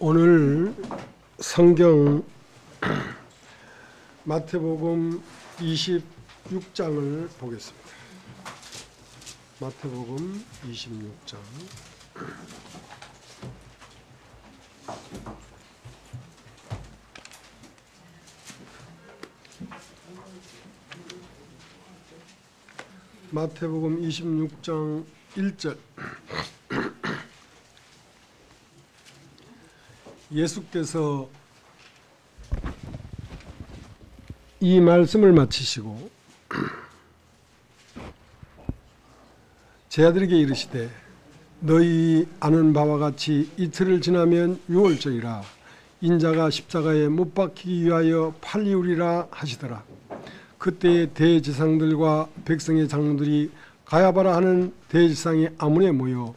오늘 성경 마태복음 26장을 보겠습니다. 마태복음 26장. 마태복음 26장 1절. 예수께서 이 말씀을 마치시고 제 아들에게 이르시되 너희 아는 바와 같이 이틀을 지나면 유월절이라 인자가 십자가에 못 박히기 위하여 팔리우리라 하시더라. 그때에 대제사장들과 백성의 장로들이 가야바라 하는 대제사장의 아문에 모여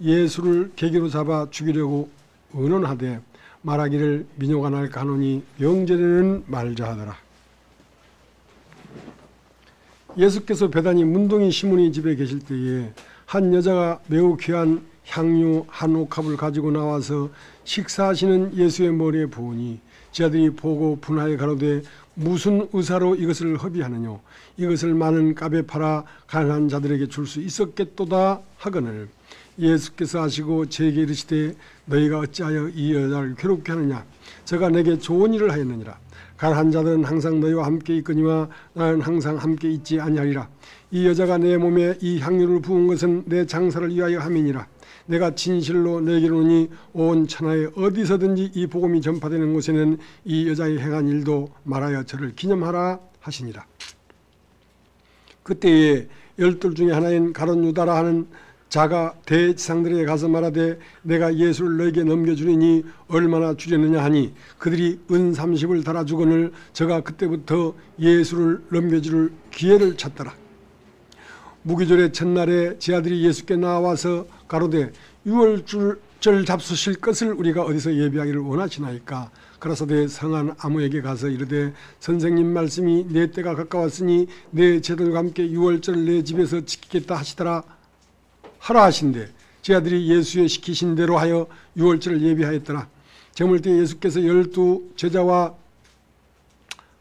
예수를 계기로 잡아 죽이려고 의논하되 말하기를 민요가 날 가노니 영제되는 말자 하더라. 예수께서 베다니 문둥이 시몬이 집에 계실 때에 한 여자가 매우 귀한 향유 한 옥합을 가지고 나와서 식사하시는 예수의 머리에 부으니 제 아들이 보고 분하여 가로되 무슨 의사로 이것을 허비하느뇨? 이것을 많은 값에 팔아 가난한 자들에게 줄 수 있었겠도다 하거늘 예수께서 하시고 제게 이르시되 너희가 어찌하여 이 여자를 괴롭게 하느냐? 저가 내게 좋은 일을 하였느니라. 가난한 자들은 항상 너희와 함께 있거니와 나는 항상 함께 있지 아니하리라. 이 여자가 내 몸에 이 향유를 부은 것은 내 장사를 위하여 함이니라. 내가 진실로 내게 이르노니 온 천하에 어디서든지 이 복음이 전파되는 곳에는 이 여자의 행한 일도 말하여 저를 기념하라 하시니라. 그때에 12 중에 하나인 가룟 유다라 하는 자가 대제사장들에게 가서 말하되 내가 예수를 너에게 넘겨주리니 얼마나 주려느냐 하니 그들이 은 30을 달아주거늘 저가 그때부터 예수를 넘겨줄 기회를 찾더라. 무기절의 첫날에 제 아들이 예수께 나와서 가로되 유월절 잡수실 것을 우리가 어디서 예비하기를 원하시나이까? 그러서되 성한 아무에게 가서 이르되 선생님 말씀이 내 때가 가까웠으니 내 제들과 함께 유월절을 내 집에서 지키겠다 하시더라 하라 하신대 제 아들이 예수의 시키신 대로 하여 유월절을 예비하였더라. 저물 때 예수께서 12 제자와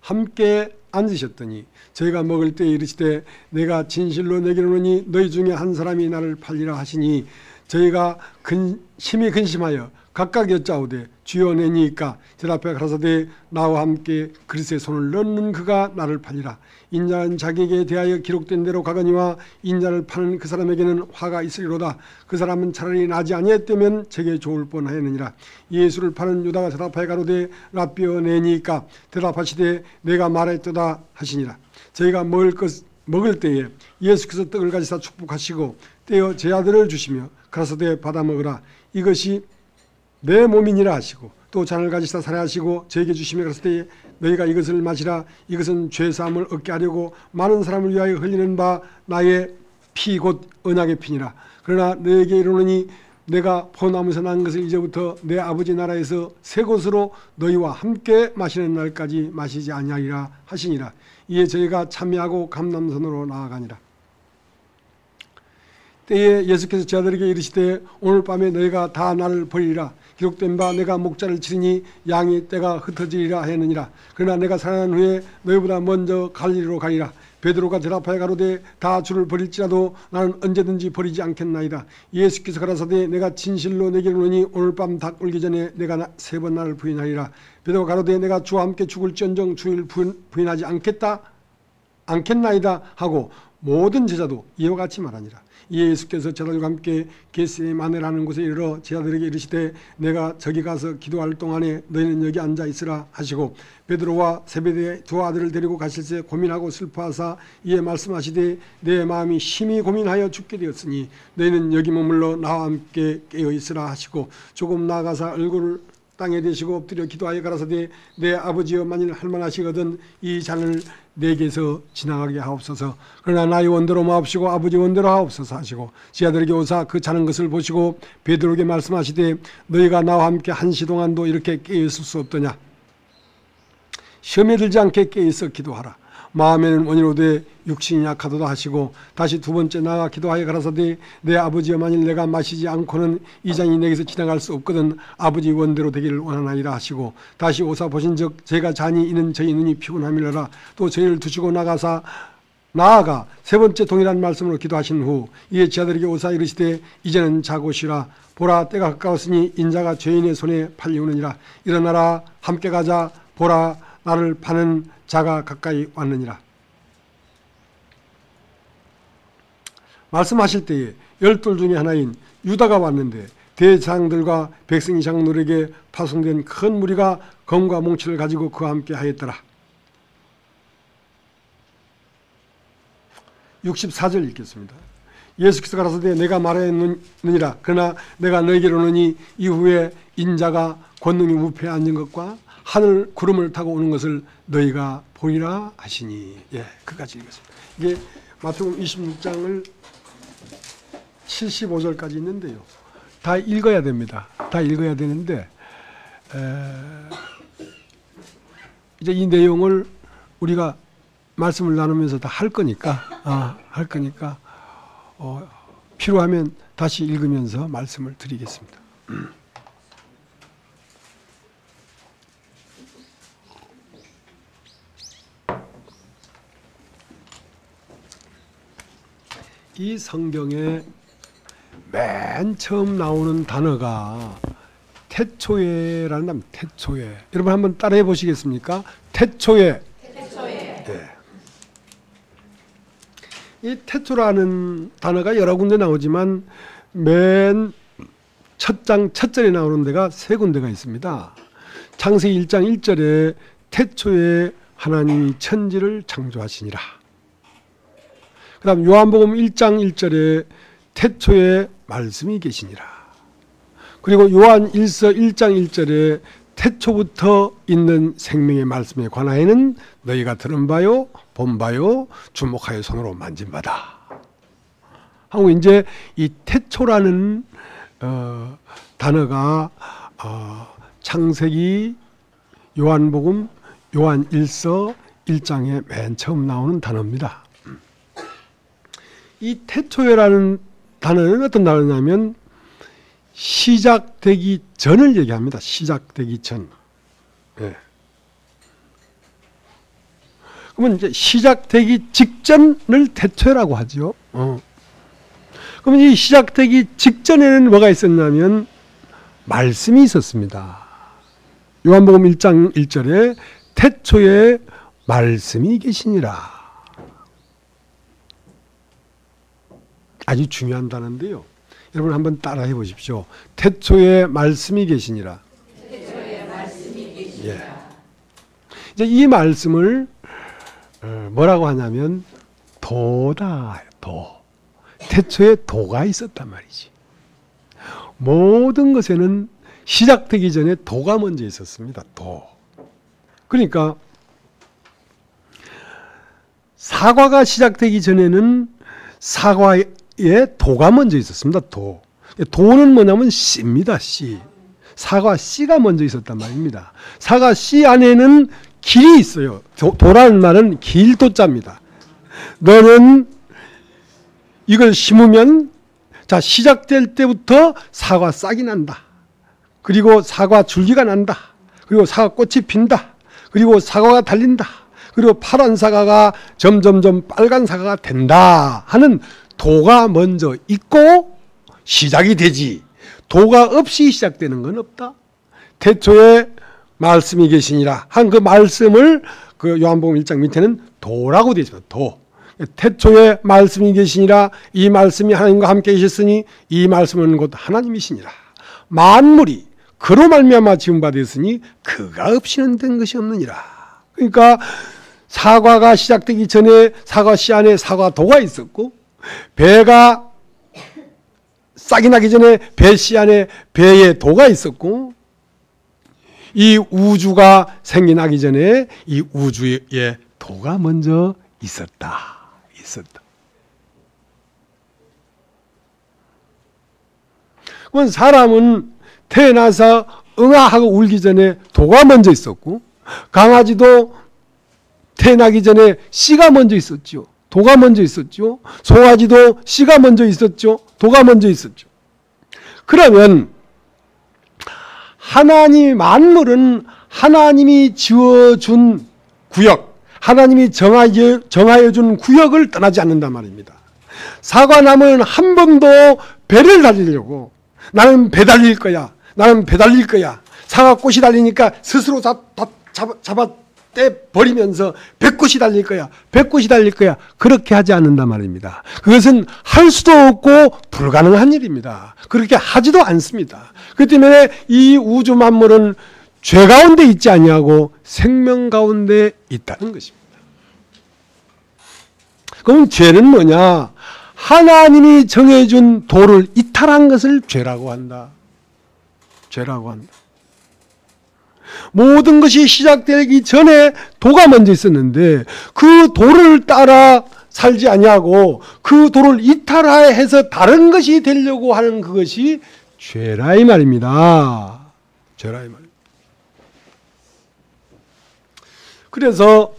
함께 앉으셨더니 저희가 먹을 때 이르시되 내가 진실로 내게 이르노니 너희 중에 한 사람이 나를 팔리라 하시니 저희가 심히 근심하여 각각 여짜오되 주여 내니이까 대답하여 가라사대 나와 함께 그릇에 손을 넣는 그가 나를 팔리라. 인자는 자기에게 대하여 기록된 대로 가거니와 인자를 파는 그 사람에게는 화가 있으리로다. 그 사람은 차라리 나지 아니했다면 제게 좋을 뻔하였느니라. 예수를 파는 유다가 대답하여 가로되 라삐어 내니이까 대답하시되 내가 말했도다 하시니라. 저희가 먹을 때에 예수께서 떡을 가지사 축복하시고 떼어 제 아들을 주시며 가라사대 받아 먹으라. 이것이 내 몸이니라 하시고 또 잔을 가지사 살해하시고 저에게 주시며 그랬을 때 너희가 이것을 마시라. 이것은 죄사함을 얻게 하려고 많은 사람을 위하여 흘리는 바 나의 피 곧 언약의 피니라. 그러나 너에게 이르노니 내가 포나무에서 난 것을 이제부터 내 아버지 나라에서 새 것으로 너희와 함께 마시는 날까지 마시지 아니하리라 하시니라. 이에 저희가 참여하고 감람산으로 나아가니라. 때에 예수께서 제 아들에게 이르시되 오늘 밤에 너희가 다 나를 버리리라. 기록된 바 내가 목자를 치리니 양의 떼가 흩어지리라 하였느니라. 그러나 내가 살아난 후에 너희보다 먼저 갈릴리로 가리라. 베드로가 대답하여 가로되 다 주를 버릴지라도 나는 언제든지 버리지 않겠나이다. 예수께서 가라사대 내가 진실로 내게 이르노니 오늘 밤 닭 울기 전에 내가 3번 나를 부인하리라. 베드로가 가로되 내가 주와 함께 죽을지언정 주를 부인하지 않겠나이다 하고 모든 제자도 이와 같이 말하니라. 이에 예수께서 제자들과 함께 겟세마네라는 곳에 이르러 제자들에게 이르시되 내가 저기 가서 기도할 동안에 너희는 여기 앉아 있으라 하시고 베드로와 세베대의 2 아들을 데리고 가실새 고민하고 슬퍼하사 이에 말씀하시되 내 마음이 심히 고민하여 죽게 되었으니 너희는 여기 머물러 나와 함께 깨어 있으라 하시고 조금 나아가사 얼굴을 땅에 대시고 엎드려 기도하여 가라사대 내 아버지여 만일 할만하시거든 이 잔을 내게서 지나가게 하옵소서. 그러나 나의 원대로 마옵시고 아버지 원대로 하옵소서 하시고 제 아들에게 오사 그 자는 것을 보시고 베드로에게 말씀하시되 너희가 나와 함께 1시 동안도 이렇게 깨어 있을 수 없더냐? 시험에 들지 않게 깨어 있어 기도하라. 마음에는 원이로되 육신이 약하도다 하시고 다시 두 번째 나가 기도하여 가라사대 내 아버지여 만일 내가 마시지 않고는 이 잔이 내게서 지나갈 수 없거든 아버지 원대로 되기를 원하나이다 하시고 다시 오사 보신즉 제가 잔이 있는 저희 눈이 피곤함이라 또 저희를 두시고 나아가 세 번째 동일한 말씀으로 기도하신 후 이에 제자들에게 오사 이르시되 이제는 자고 쉬라 보라 때가 가까웠으니 인자가 죄인의 손에 팔리우느니라 일어나라 함께 가자 보라 나를 파는 자가 가까이 왔느니라. 말씀하실 때에 12 중에 하나인 유다가 왔는데 대장들과 백성이 장로에게 파송된 큰 무리가 검과 몽치를 가지고 그와 함께 하였더라. 64절 읽겠습니다. 예수께서 가라사대 내가 말하였느니라 그러나 내가 너에게 이르노니 이후에 인자가 권능이 우편에 앉은 것과 하늘 구름을 타고 오는 것을 너희가 보리라 하시니. 예, 그까지 읽었습니다. 이게 마태복음 26장을 75절까지 있는데요. 다 읽어야 됩니다. 다 읽어야 되는데 이제 이 내용을 우리가 말씀을 나누면서 다 할 거니까 필요하면 다시 읽으면서 말씀을 드리겠습니다. 이 성경에 맨 처음 나오는 단어가 태초에라는 단어, 태초에. 여러분 한번 따라해 보시겠습니까? 태초에. 네. 이 태초라는 단어가 여러 군데 나오지만 맨 첫 장 첫 절에 나오는 데가 세 군데가 있습니다. 창세기 1장 1절에 태초에 하나님이 천지를 창조하시니라. 그 다음 요한복음 1장 1절에 태초에 말씀이 계시니라. 그리고 요한 1서 1장 1절에 태초부터 있는 생명의 말씀에 관하여는 너희가 들은 바요 본 바요 주목하여 손으로 만진 바다 하고 이제 이 태초라는 단어가 창세기 요한복음 요한 1서 1장에 맨 처음 나오는 단어입니다. 이 태초에라는 단어는 어떤 단어냐면 시작되기 전을 얘기합니다. 시작되기 전. 네. 그러면 이제 시작되기 직전을 태초라고 하죠. 그러면 이 시작되기 직전에는 뭐가 있었냐면 말씀이 있었습니다. 요한복음 1장 1절에 태초에 말씀이 계시니라. 아주 중요한 단어인데요. 여러분 한번 따라해 보십시오. 태초에 말씀이 계시니라. 태초에 말씀이 계시니라. 예. 이제 이 말씀을 뭐라고 하냐면 도다. 도. 태초에 도가 있었단 말이지. 모든 것에는 시작되기 전에 도가 먼저 있었습니다. 도. 그러니까 사과가 시작되기 전에는 사과에 도가 먼저 있었습니다. 도. 도는 뭐냐면 씨입니다. 씨. 사과 씨가 먼저 있었단 말입니다. 사과 씨 안에는 길이 있어요. 도라는 말은 길도자입니다. 너는 이걸 심으면 자 시작될 때부터 사과 싹이 난다. 그리고 사과 줄기가 난다. 그리고 사과 꽃이 핀다. 그리고 사과가 달린다. 그리고 파란 사과가 점점점 빨간 사과가 된다 하는 도가 먼저 있고 시작이 되지. 도가 없이 시작되는 건 없다. 태초에 말씀이 계시니라 한 그 말씀을 그 요한복음 1장 밑에는 도라고 되어 있습니다. 도. 태초에 말씀이 계시니라. 이 말씀이 하나님과 함께 계셨으니 이 말씀은 곧 하나님이시니라. 만물이 그로 말미암아 지은 바 되었으니 그가 없이는 된 것이 없느니라. 그러니까 사과가 시작되기 전에 사과 씨 안에 사과도가 있었고 배가 싹이 나기 전에 배 씨 안에 배의 도가 있었고 이 우주가 생겨나기 전에 이 우주의 도가 먼저 있었다. 그건 사람은 태어나서 응아하고 울기 전에 도가 먼저 있었고 강아지도 태어나기 전에 씨가 먼저 있었죠. 도가 먼저 있었죠. 송아지도 씨가 먼저 있었죠. 도가 먼저 있었죠. 그러면 하나님 만물은 하나님이 지어준 구역, 하나님이 정하여 준 구역을 떠나지 않는단 말입니다. 사과나무는 한 번도 배를 달리려고 나는 배 달릴 거야. 나는 배 달릴 거야. 사과꽃이 달리니까 스스로 잡아 떼버리면서 배꽃이 달릴 거야. 배꽃이 달릴 거야. 그렇게 하지 않는단 말입니다. 그것은 할 수도 없고 불가능한 일입니다. 그렇게 하지도 않습니다. 그 때문에 이 우주 만물은 죄 가운데 있지 아니하고 생명 가운데 있다는 것입니다. 그럼 죄는 뭐냐? 하나님이 정해준 도를 이탈한 것을 죄라고 한다. 죄라고 한다. 모든 것이 시작되기 전에 도가 먼저 있었는데 그 도를 따라 살지 아니하고 그 도를 이탈해서 다른 것이 되려고 하는 그것이 죄라 이 말입니다. 죄라 이 말입니다. 그래서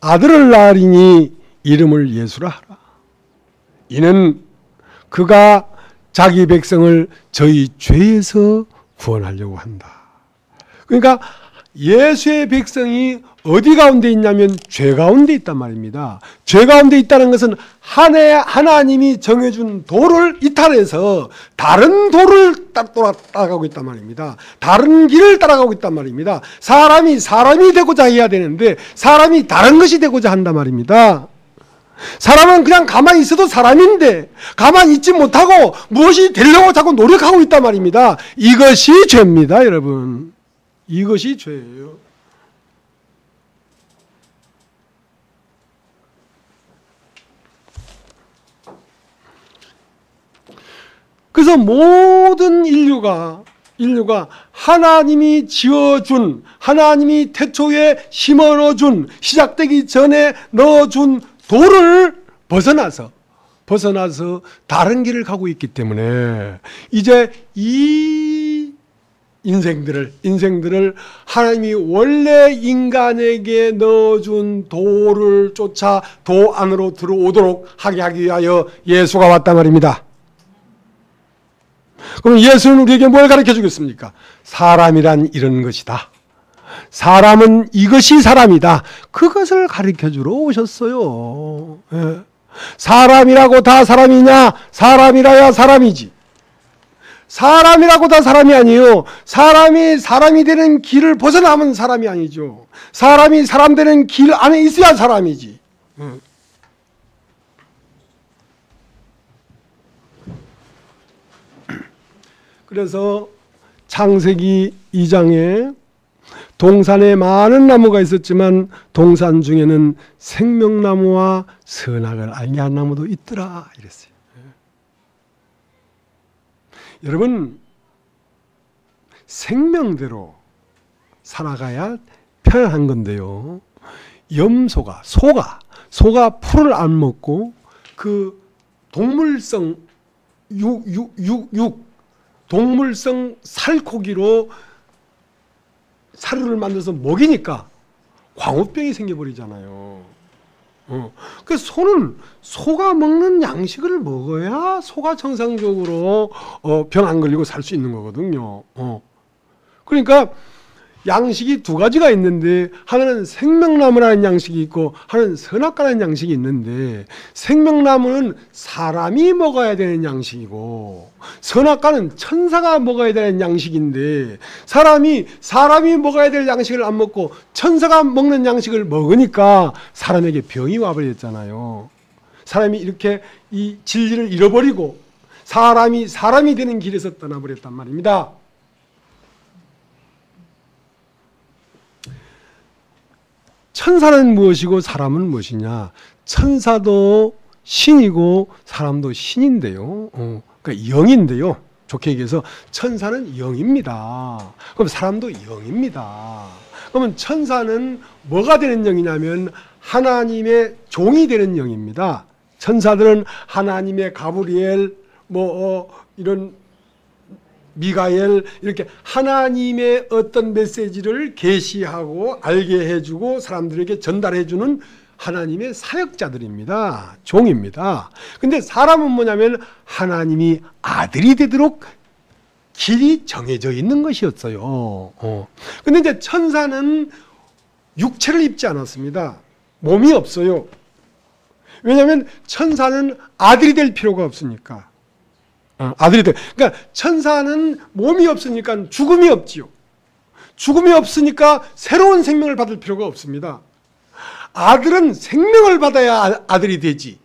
아들을 낳으리니 이름을 예수라 하라. 이는 그가 자기 백성을 저희 죄에서 구원하려고 한다. 그러니까 예수의 백성이 어디 가운데 있냐면 죄 가운데 있단 말입니다. 죄 가운데 있다는 것은 하나님이 정해준 도를 이탈해서 다른 도를 따라가고 있단 말입니다. 다른 길을 따라가고 있단 말입니다. 사람이 되고자 해야 되는데 사람이 다른 것이 되고자 한단 말입니다. 사람은 그냥 가만히 있어도 사람인데 가만히 있지 못하고 무엇이 되려고 자꾸 노력하고 있단 말입니다. 이것이 죄입니다, 여러분. 이것이 죄예요. 그래서 모든 인류가 하나님이 지어준, 하나님이 태초에 심어넣어준, 시작되기 전에 넣어준 도를 벗어나서 다른 길을 가고 있기 때문에 이제 이 인생들을 하나님이 원래 인간에게 넣어준 도를 쫓아 도 안으로 들어오도록 하게 하기 위하여 예수가 왔단 말입니다. 그럼 예수는 우리에게 뭘 가르쳐 주겠습니까? 사람이란 이런 것이다. 사람은 이것이 사람이다. 그것을 가르쳐 주러 오셨어요. 예. 사람이라고 다 사람이냐? 사람이라야 사람이지. 사람이라고 다 사람이 아니에요. 사람이 되는 길을 벗어나면 사람이 아니죠. 사람이 사람 되는 길 안에 있어야 사람이지. 그래서 창세기 2장에 동산에 많은 나무가 있었지만 동산 중에는 생명나무와 선악을 알게 한 나무도 있더라 이랬어요. 여러분, 생명대로 살아가야 편안한 건데요. 염소가, 소가 풀을 안 먹고 그 동물성 동물성 살코기로 사료를 만들어서 먹이니까 광우병이 생겨버리잖아요. 그래서 소가 먹는 양식을 먹어야 소가 정상적으로 병 안 걸리고 살 수 있는 거거든요. 그러니까 양식이 두 가지가 있는데 하나는 생명나무라는 양식이 있고 하나는 선악과라는 양식이 있는데 생명나무는 사람이 먹어야 되는 양식이고 선악과는 천사가 먹어야 되는 양식인데 사람이 먹어야 될 양식을 안 먹고 천사가 먹는 양식을 먹으니까 사람에게 병이 와버렸잖아요. 사람이 이렇게 이 진리를 잃어버리고 사람이 되는 길에서 떠나버렸단 말입니다. 천사는 무엇이고 사람은 무엇이냐? 천사도 신이고 사람도 신인데요. 그러니까 영인데요. 좋게 얘기해서 천사는 영입니다. 그럼 사람도 영입니다. 그러면 천사는 뭐가 되는 영이냐면 하나님의 종이 되는 영입니다. 천사들은 하나님의 가브리엘 이런 미가엘 이렇게 하나님의 어떤 메시지를 계시하고 알게 해주고 사람들에게 전달해주는 하나님의 사역자들입니다. 종입니다. 근데 사람은 뭐냐면 하나님이 아들이 되도록 길이 정해져 있는 것이었어요. 근데 이제 천사는 육체를 입지 않았습니다. 몸이 없어요. 왜냐하면 천사는 아들이 될 필요가 없으니까. 그러니까 천사는 몸이 없으니까 죽음이 없지요. 죽음이 없으니까 새로운 생명을 받을 필요가 없습니다. 아들은 생명을 받아야 아들이 되지.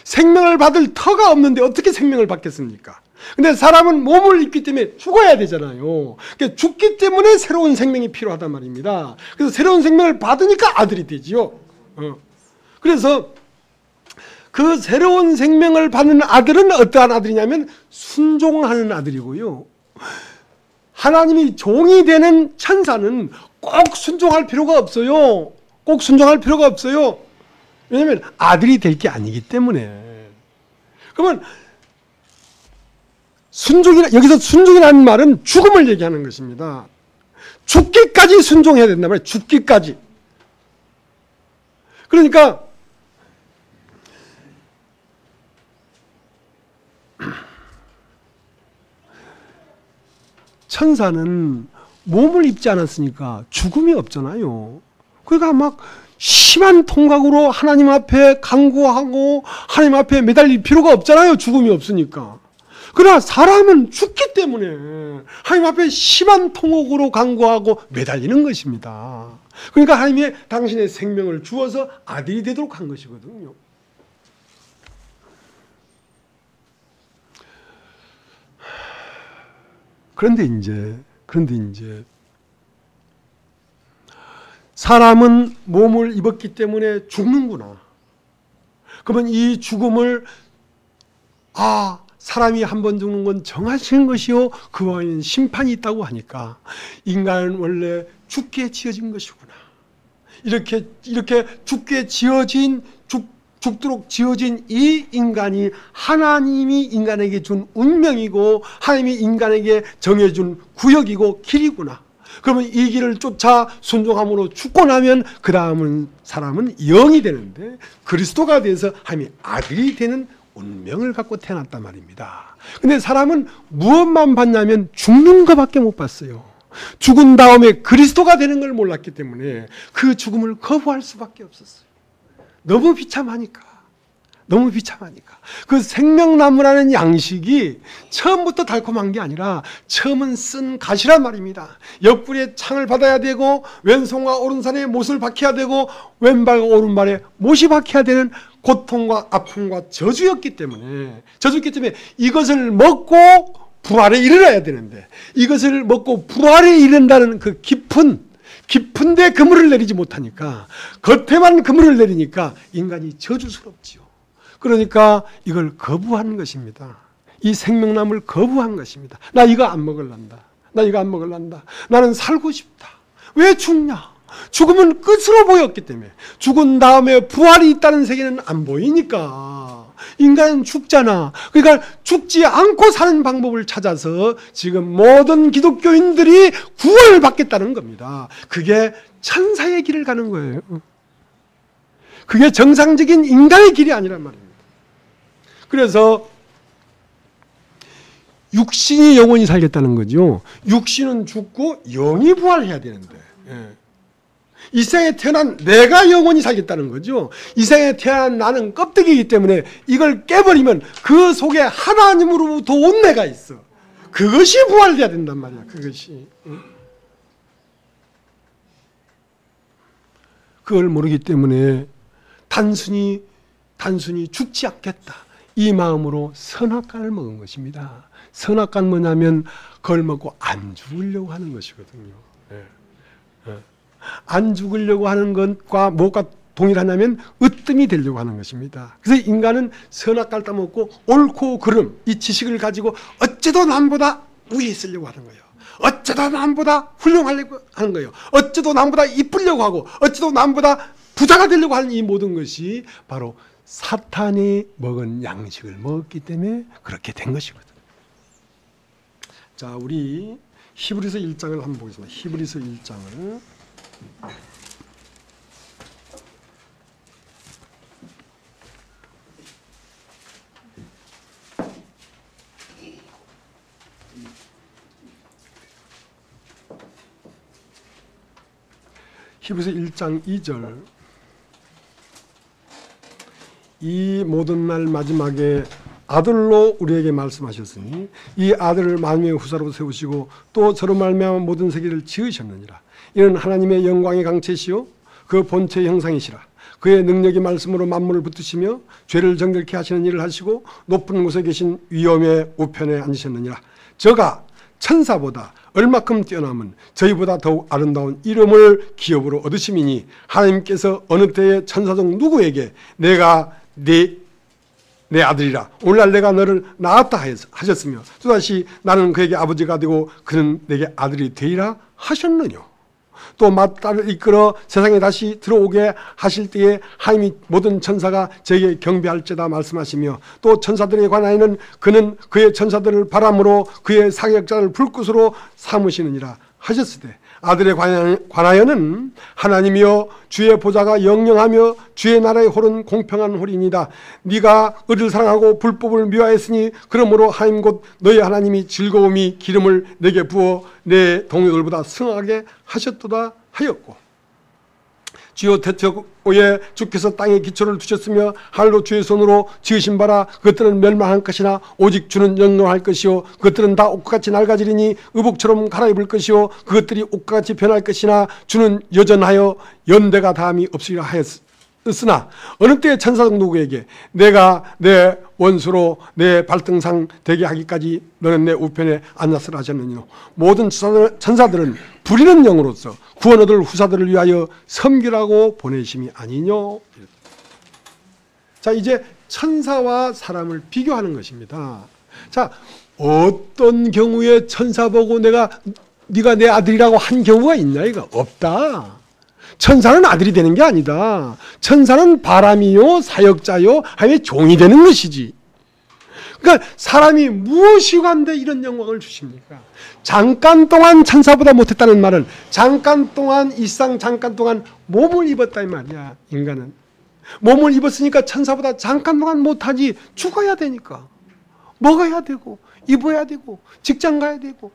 생명을 받을 터가 없는데 어떻게 생명을 받겠습니까? 근데 사람은 몸을 입기 때문에 죽어야 되잖아요. 그러니까 죽기 때문에 새로운 생명이 필요하단 말입니다. 그래서 새로운 생명을 받으니까 아들이 되지요. 그래서 그 새로운 생명을 받는 아들은 어떠한 아들이냐면 순종하는 아들이고요. 하나님이 종이 되는 천사는 꼭 순종할 필요가 없어요. 꼭 순종할 필요가 없어요. 왜냐하면 아들이 될 게 아니기 때문에. 그러면 여기서 순종이라는 말은 죽음을 얘기하는 것입니다. 죽기까지 순종해야 된단 말이에요. 죽기까지. 그러니까 천사는 몸을 입지 않았으니까 죽음이 없잖아요. 그러니까 막 심한 통각으로 하나님 앞에 간구하고 하나님 앞에 매달릴 필요가 없잖아요. 죽음이 없으니까. 그러나 사람은 죽기 때문에 하나님 앞에 심한 통곡으로 간구하고 매달리는 것입니다. 그러니까 하나님이 당신의 생명을 주어서 아들이 되도록 한 것이거든요. 그런데 이제 사람은 몸을 입었기 때문에 죽는구나. 그러면 이 죽음을 사람이 한 번 죽는 건 정하시는 것이요 그 외에는 심판이 있다고 하니까 인간은 원래 죽게 지어진 것이구나. 이렇게 죽게 지어진 죽도록 지어진 이 인간이 하나님이 인간에게 준 운명이고 하나님이 인간에게 정해준 구역이고 길이구나. 그러면 이 길을 쫓아 순종함으로 죽고 나면 그 다음은 사람은 영이 되는데 그리스도가 돼서 하나님의 아들이 되는 운명을 갖고 태어났단 말입니다. 근데 사람은 무엇만 봤냐면 죽는 것밖에 못 봤어요. 죽은 다음에 그리스도가 되는 걸 몰랐기 때문에 그 죽음을 거부할 수밖에 없었어요. 너무 비참하니까. 그 생명나무라는 양식이 처음부터 달콤한 게 아니라 처음은 쓴 가시란 말입니다. 옆구리에 창을 받아야 되고 왼손과 오른손에 못을 박혀야 되고 왼발과 오른발에 못이 박혀야 되는 고통과 아픔과 저주였기 때문에 이것을 먹고 부활에 이르러야 되는데 이것을 먹고 부활에 이른다는 그 깊은데 그물을 내리지 못하니까 겉에만 그물을 내리니까 인간이 저주스럽지요. 그러니까 이걸 거부하는 것입니다. 이 생명나무를 거부한 것입니다. 나 이거 안 먹을란다. 나는 살고 싶다. 왜 죽냐? 죽음은 끝으로 보였기 때문에 죽은 다음에 부활이 있다는 세계는 안 보이니까 인간은 죽잖아. 그러니까 죽지 않고 사는 방법을 찾아서 지금 모든 기독교인들이 구원을 받겠다는 겁니다. 그게 천사의 길을 가는 거예요. 그게 정상적인 인간의 길이 아니란 말입니다. 그래서 육신이 영원히 살겠다는 거죠. 육신은 죽고 영이 부활해야 되는데 이 세상에 태어난 내가 영원히 살겠다는 거죠. 이 세상에 태어난 나는 껍데기이기 때문에 이걸 깨버리면 그 속에 하나님으로부터 온 내가 있어. 그것이 부활돼야 된단 말이야. 그것이. 그걸 모르기 때문에 단순히 죽지 않겠다. 이 마음으로 선악과를 먹은 것입니다. 선악과는 뭐냐면 그걸 먹고 안 죽으려고 하는 것이거든요. 안 죽으려고 하는 것과 뭐가 동일하냐면 으뜸이 되려고 하는 것입니다. 그래서 인간은 선악과를 따먹고 옳고 그름 이 지식을 가지고 어째도 남보다 위에 있으려고 하는 거예요. 어째도 남보다 훌륭하려고 하는 거예요. 어째도 남보다 이쁘려고 하고 어째도 남보다 부자가 되려고 하는 이 모든 것이 바로 사탄이 먹은 양식을 먹었기 때문에 그렇게 된 것이거든요. 자, 우리 히브리서 1장을 한번 보겠습니다. 히브리서 1장을. 히브리서 1장 2절. 이 모든 날 마지막에 아들로 우리에게 말씀하셨으니 이 아들을 만민의 후사로 세우시고 또 저로 말미암아 모든 세계를 지으셨느니라. 이는 하나님의 영광의 강체시요 그 본체의 형상이시라. 그의 능력이 말씀으로 만물을 붙드시며 죄를 정결케 하시는 일을 하시고 높은 곳에 계신 위엄의 우편에 앉으셨느니라. 저가 천사보다 얼마큼 뛰어남은 저희보다 더욱 아름다운 이름을 기업으로 얻으심이니 하나님께서 어느 때에 천사 중 누구에게 내가 내 아들이라 오늘날 내가 너를 낳았다 하셨으며 또다시 나는 그에게 아버지가 되고 그는 내게 아들이 되리라 하셨느뇨. 또 맏딸을 이끌어 세상에 다시 들어오게 하실 때에 하나님이 모든 천사가 저에게 경배할지다 말씀하시며 또 천사들에 관하여는 그는 그의 천사들을 바람으로 그의 사격자를 불꽃으로 삼으시느니라 하셨으되 아들에 관하여는 하나님이여 주의 보좌가 영영하며 주의 나라의 홀은 공평한 홀이니이다. 네가 을을 사랑하고 불법을 미워했으니 그러므로 하나님 곧 너희 하나님이 즐거움이 기름을 내게 부어 내 동료들보다 승하게 하셨도다 하였고 주여 대저고에 주께서 땅에 기초를 두셨으며 하늘로 주의 손으로 지으신 바라. 그것들은 멸망할 것이나 오직 주는 영원할 것이요 그것들은 다 옷같이 낡아지리니 의복처럼 갈아입을 것이요 그것들이 옷같이 변할 것이나 주는 여전하여 연대가 다함이 없으리라 하였으나 어느 때에 천사 누구에게 내가 내 원수로 내 발등상 되게 하기까지 너는 내 우편에 앉았으라 하셨느니라. 모든 천사들은 부리는 영으로서 구원 얻을 후사들을 위하여 섬기라고 보내심이 아니뇨. 자, 이제 천사와 사람을 비교하는 것입니다. 자, 어떤 경우에 천사 보고 네가 내 아들이라고 한 경우가 있냐? 이거 없다. 천사는 아들이 되는 게 아니다. 천사는 바람이요 사역자요 하나님의 종이 되는 것이지. 그러니까 사람이 무엇이 관대 이런 영광을 주십니까? 잠깐 동안 천사보다 못했다는 말은 잠깐 동안 일상 잠깐 동안 몸을 입었다 이 말이야. 인간은 몸을 입었으니까 천사보다 잠깐 동안 못하지. 죽어야 되니까 먹어야 되고 입어야 되고 직장 가야 되고.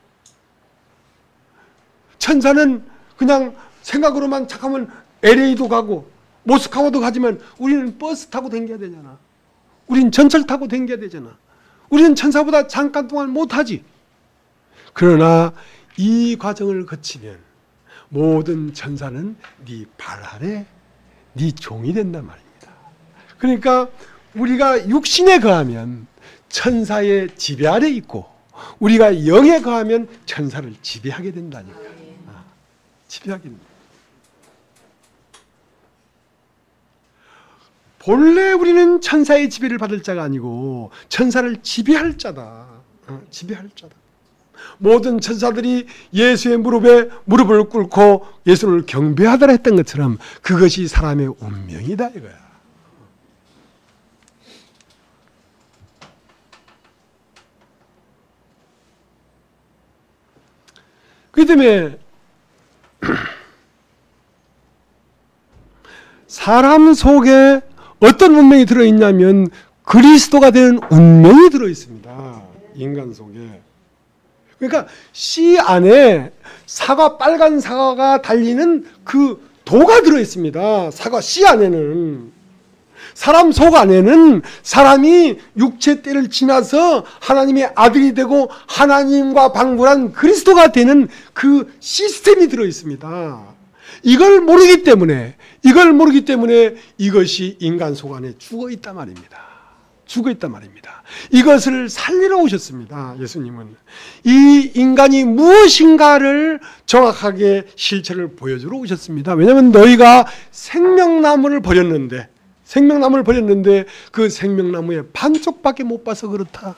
천사는 그냥 생각으로만 착하면 LA도 가고 모스크바도 가지만 우리는 버스 타고 다녀야 되잖아. 우리는 전철 타고 다녀야 되잖아. 우리는 천사보다 잠깐 동안 못하지. 그러나 이 과정을 거치면 모든 천사는 네 발 아래 네 종이 된단 말입니다. 그러니까 우리가 육신에 거하면 천사의 지배 아래 있고 우리가 영에 거하면 천사를 지배하게 된다니까. 지배하게 된다. 본래 우리는 천사의 지배를 받을 자가 아니고 천사를 지배할 자다. 지배할 자다. 모든 천사들이 예수의 무릎에 무릎을 꿇고 예수를 경배하더라 했던 것처럼 그것이 사람의 운명이다 이거야. 그 때문에 사람 속에 어떤 운명이 들어있냐면 그리스도가 되는 운명이 들어있습니다. 인간 속에. 그러니까 씨 안에 빨간 사과가 달리는 그 도가 들어있습니다. 사과 씨 안에는. 사람 속 안에는 사람이 육체 때를 지나서 하나님의 아들이 되고 하나님과 방불한 그리스도가 되는 그 시스템이 들어있습니다. 이걸 모르기 때문에 이것이 인간 속 안에 죽어있단 말입니다. 죽어있단 말입니다. 이것을 살리러 오셨습니다. 예수님은. 이 인간이 무엇인가를 정확하게 실체를 보여주러 오셨습니다. 왜냐하면 너희가 생명나무를 버렸는데 그 생명나무의 반쪽밖에 못 봐서 그렇다.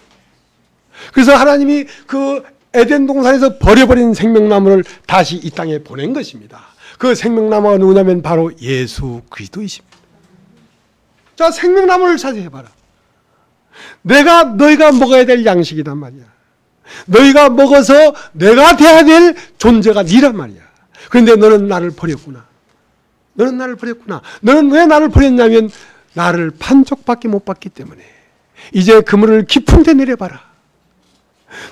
그래서 하나님이 그 에덴 동산에서 버려버린 생명나무를 다시 이 땅에 보낸 것입니다. 그 생명나무가 누구냐면 바로 예수 그리스도이십니다. 자, 생명나무를 찾아해봐라. 너희가 먹어야 될 양식이단 말이야. 너희가 먹어서 내가 돼야 될 존재가 니란 말이야. 그런데 너는 나를 버렸구나. 너는 나를 버렸구나. 너는 왜 나를 버렸냐면 나를 판족밖에 못 받기 때문에. 이제 그물을 깊은 데 내려봐라.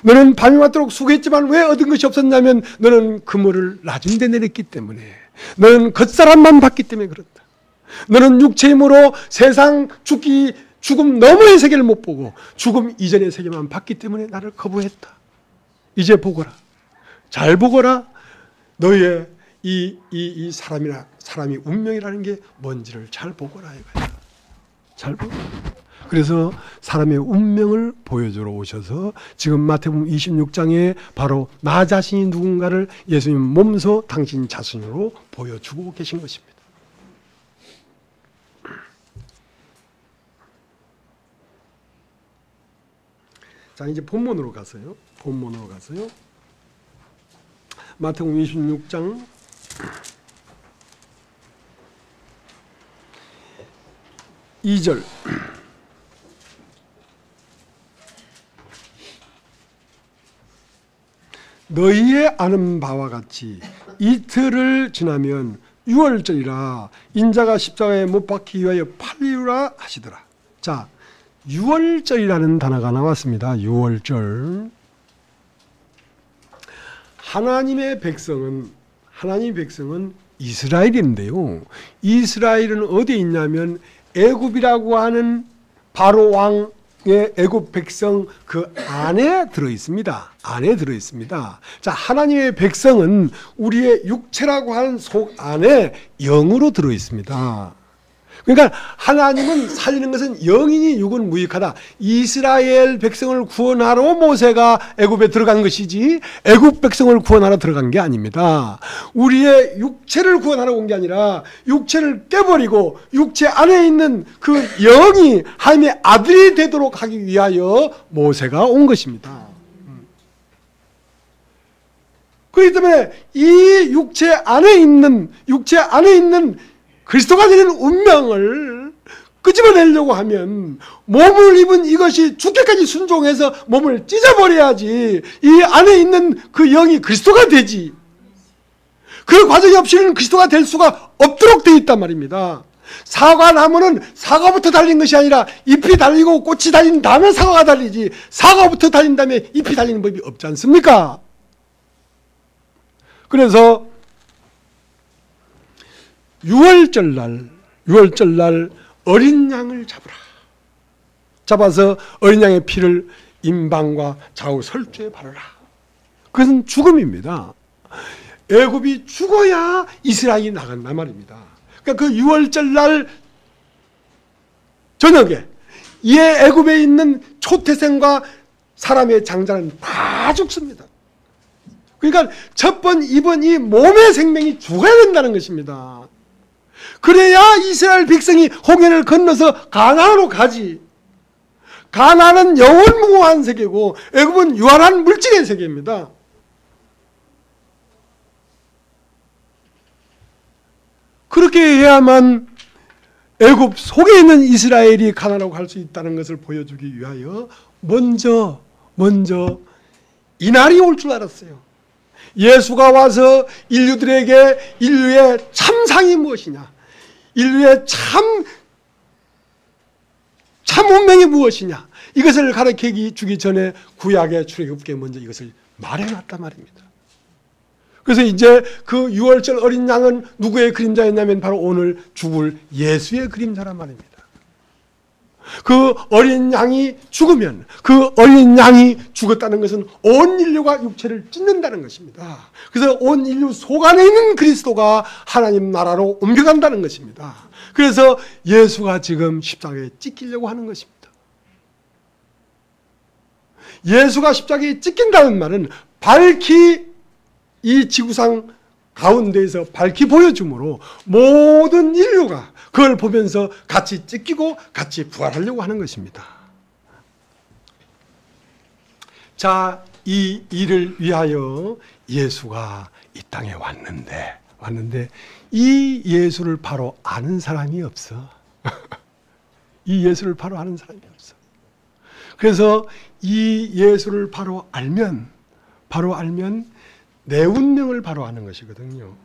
너는 밤이 맞도록 수고했지만 왜 얻은 것이 없었냐면 너는 그물을 낮은 데 내렸기 때문에. 너는 겉사람만 봤기 때문에 그렇다. 너는 육체의 힘으로 세상 죽음 너머의 세계를 못 보고 죽음 이전의 세계만 봤기 때문에 나를 거부했다. 이제 보거라. 잘 보거라. 너의 이 사람이 운명이라는 게 뭔지를 잘 보거라 이거야. 잘 보거라. 그래서 사람의 운명을 보여주러 오셔서 지금 마태복음 26장에 바로 나 자신이 누군가를 예수님 몸소 당신 자신으로 보여주고 계신 것입니다. 자, 이제 본문으로 가서요. 마태복음 26장 2절. 너희의 아는 바와 같이 이틀을 지나면 유월절이라 인자가 십자가에 못 박히기 위하여 팔리라 하시더라. 자, 유월절이라는 단어가 나왔습니다. 유월절. 하나님의 백성은 이스라엘인데요. 이스라엘은 어디에 있냐면 애굽이라고 하는 바로 왕의 애굽 백성 그 안에 들어 있습니다. 자, 하나님의 백성은 우리의 육체라고 하는 속 안에 영으로 들어 있습니다. 그러니까 하나님은 살리는 것은 영이니 육은 무익하다. 이스라엘 백성을 구원하러 모세가 애굽에 들어간 것이지 애굽 백성을 구원하러 들어간 게 아닙니다. 우리의 육체를 구원하러 온 게 아니라 육체를 깨버리고 육체 안에 있는 그 영이 하나님의 아들이 되도록 하기 위하여 모세가 온 것입니다. 그렇기 때문에 이 육체 안에 있는 그리스도가 되는 운명을 끄집어내려고 하면 몸을 입은 이것이 죽게까지 순종해서 몸을 찢어버려야지 이 안에 있는 그 영이 그리스도가 되지. 그 과정이 없이는 그리스도가 될 수가 없도록 되어 있단 말입니다. 사과나무는 사과부터 달린 것이 아니라 잎이 달리고 꽃이 달린 다음에 사과가 달리지 사과부터 달린 다음에 잎이 달리는 법이 없지 않습니까? 그래서 유월절날 어린 양을 잡아서 어린 양의 피를 임방과 좌우 설주에 바르라. 그것은 죽음입니다. 애굽이 죽어야 이스라엘이 나간단 말입니다. 그러니까 그 유월절날 저녁에 이 애굽에 있는 초태생과 사람의 장자는 다 죽습니다. 그러니까 첫 번, 이번 이 몸의 생명이 죽어야 된다는 것입니다. 그래야 이스라엘 백성이 홍해를 건너서 가나안으로 가지. 가나안은 영원무궁한 세계고 애굽은 유한한 물질의 세계입니다. 그렇게 해야만 애굽 속에 있는 이스라엘이 가나안으로 갈 수 있다는 것을 보여주기 위하여 먼저 이날이 올 줄 알았어요. 예수가 와서 인류들에게 인류의 참상이 무엇이냐, 인류의 참 운명이 무엇이냐, 이것을 가르쳐 주기 전에 구약의 출애굽기에 먼저 이것을 말해놨단 말입니다. 그래서 이제 그 유월절 어린 양은 누구의 그림자였냐면 바로 오늘 죽을 예수의 그림자란 말입니다. 그 어린 양이 죽으면 그 어린 양이 죽었다는 것은 온 인류가 육체를 찢는다는 것입니다. 그래서 온 인류 속 안에 있는 그리스도가 하나님 나라로 옮겨간다는 것입니다. 그래서 예수가 지금 십자가에 찢기려고 하는 것입니다. 예수가 십자가에 찢긴다는 말은 밝히 이 지구상 가운데에서 밝히 보여주므로 모든 인류가 그걸 보면서 같이 찢기고 같이 부활하려고 하는 것입니다. 자, 이 일을 위하여 예수가 이 땅에 왔는데 이 예수를 바로 아는 사람이 없어. 이 예수를 바로 아는 사람이 없어. 그래서 이 예수를 바로 알면 내 운명을 바로 아는 것이거든요.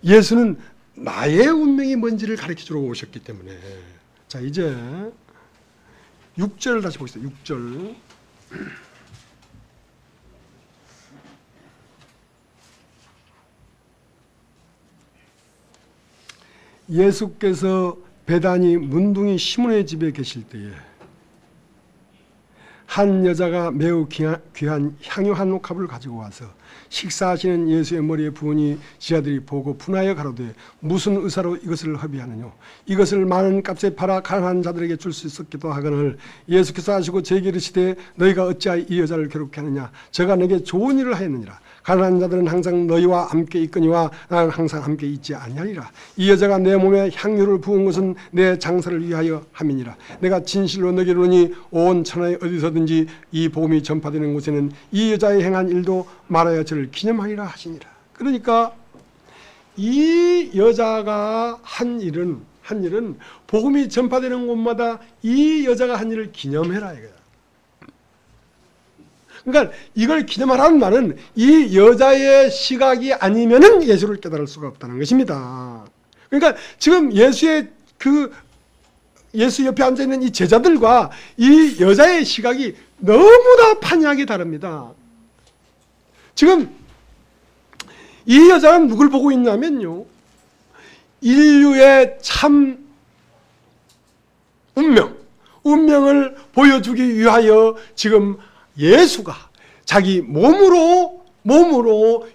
예수는 나의 운명이 뭔지를 가르쳐주러 오셨기 때문에. 자, 이제 6절 다시 보겠습니다. 6절. 예수께서 베다니 문둥이 시몬의 집에 계실 때에 한 여자가 매우 귀한 향유 한 옥합을 가지고 와서 식사하시는 예수의 머리에 부으니 지하들이 보고 분하여 가로되 무슨 의사로 이것을 허비하느냐. 이것을 많은 값에 팔아 가난한 자들에게 줄 수 있었기도 하거늘 예수께서 하시고 제게 이르시되 너희가 어찌하여 이 여자를 괴롭게 하느냐. 저가 내게 좋은 일을 하였느니라. 가난한 자들은 항상 너희와 함께 있거니와 나는 항상 함께 있지 아니하리라. 이 여자가 내 몸에 향유를 부은 것은 내 장사를 위하여 함이니라. 내가 진실로 너희에게 이르노니 온 천하에 어디서든지 이 복음이 전파되는 곳에는 이 여자의 행한 일도 말하여 저를 기념하리라 하시니라. 그러니까 이 여자가 한 일은 복음이 전파되는 곳마다 이 여자가 한 일을 기념해라 이거야. 그러니까 이걸 기념하라는 말은 이 여자의 시각이 아니면은 예수를 깨달을 수가 없다는 것입니다. 그러니까 지금 예수 옆에 앉아 있는 이 제자들과 이 여자의 시각이 너무나 판이하게 다릅니다. 지금 이 여자는 누굴 보고 있냐면요, 인류의 참 운명을 보여주기 위하여 지금 예수가 자기 몸으로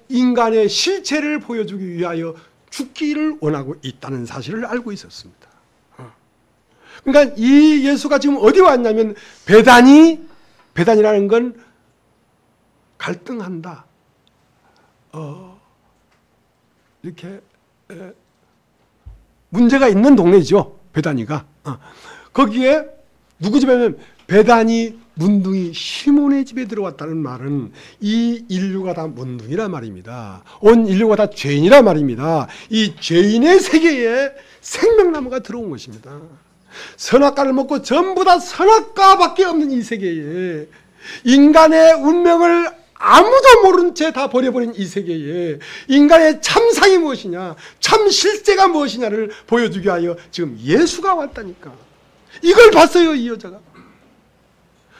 인간의 실체를 보여주기 위하여 죽기를 원하고 있다는 사실을 알고 있었습니다. 그러니까 이 예수가 지금 어디 왔냐면 베단이라는 건 갈등한다. 이렇게 문제가 있는 동네죠. 베다니가. 거기에 누구 집에는 베다니 문둥이 시몬의 집에 들어왔다는 말은 이 인류가 다 문둥이란 말입니다. 온 인류가 다 죄인이란 말입니다. 이 죄인의 세계에 생명나무가 들어온 것입니다. 선악과를 먹고 전부 다 선악과밖에 없는 이 세계에 인간의 운명을 아무도 모른 채 다 버려버린 이 세계에 인간의 참상이 무엇이냐, 참 실제가 무엇이냐를 보여주기 위하여 지금 예수가 왔다니까. 이걸 봤어요, 이 여자가.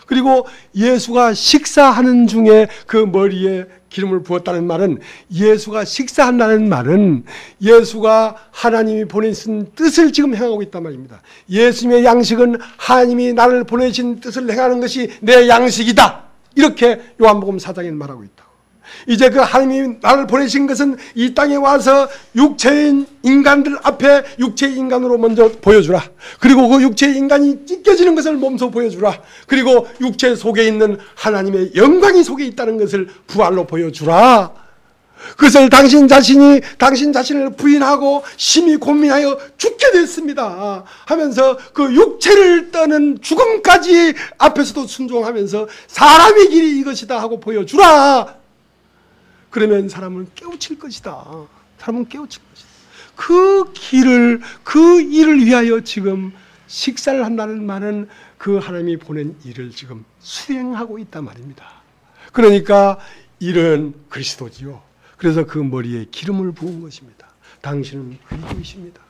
그리고 예수가 식사하는 중에 그 머리에 기름을 부었다는 말은, 예수가 식사한다는 말은 예수가 하나님이 보내신 뜻을 지금 행하고 있단 말입니다. 예수님의 양식은 하나님이 나를 보내신 뜻을 행하는 것이 내 양식이다. 이렇게 요한복음 4장에 말하고 있다고. 이제 그 하나님이 나를 보내신 것은 이 땅에 와서 육체인 인간들 앞에 육체의 인간으로 먼저 보여주라. 그리고 그 육체의 인간이 찢겨지는 것을 몸소 보여주라. 그리고 육체 속에 있는 하나님의 영광이 속에 있다는 것을 부활로 보여주라. 그것을 당신 자신을 부인하고 심히 고민하여 죽게 됐습니다 하면서 그 육체를 떠는 죽음까지 앞에서도 순종하면서 사람의 길이 이것이다 하고 보여주라. 그러면 사람은 깨우칠 것이다. 사람은 깨우칠 것이다. 그 일을 위하여 지금 식사를 한다는 말은 그 하나님이 보낸 일을 지금 수행하고 있단 말입니다. 그러니까 일은 그리스도지요. 그래서 그 머리에 기름을 부은 것입니다. 당신은 그리스도이십니다.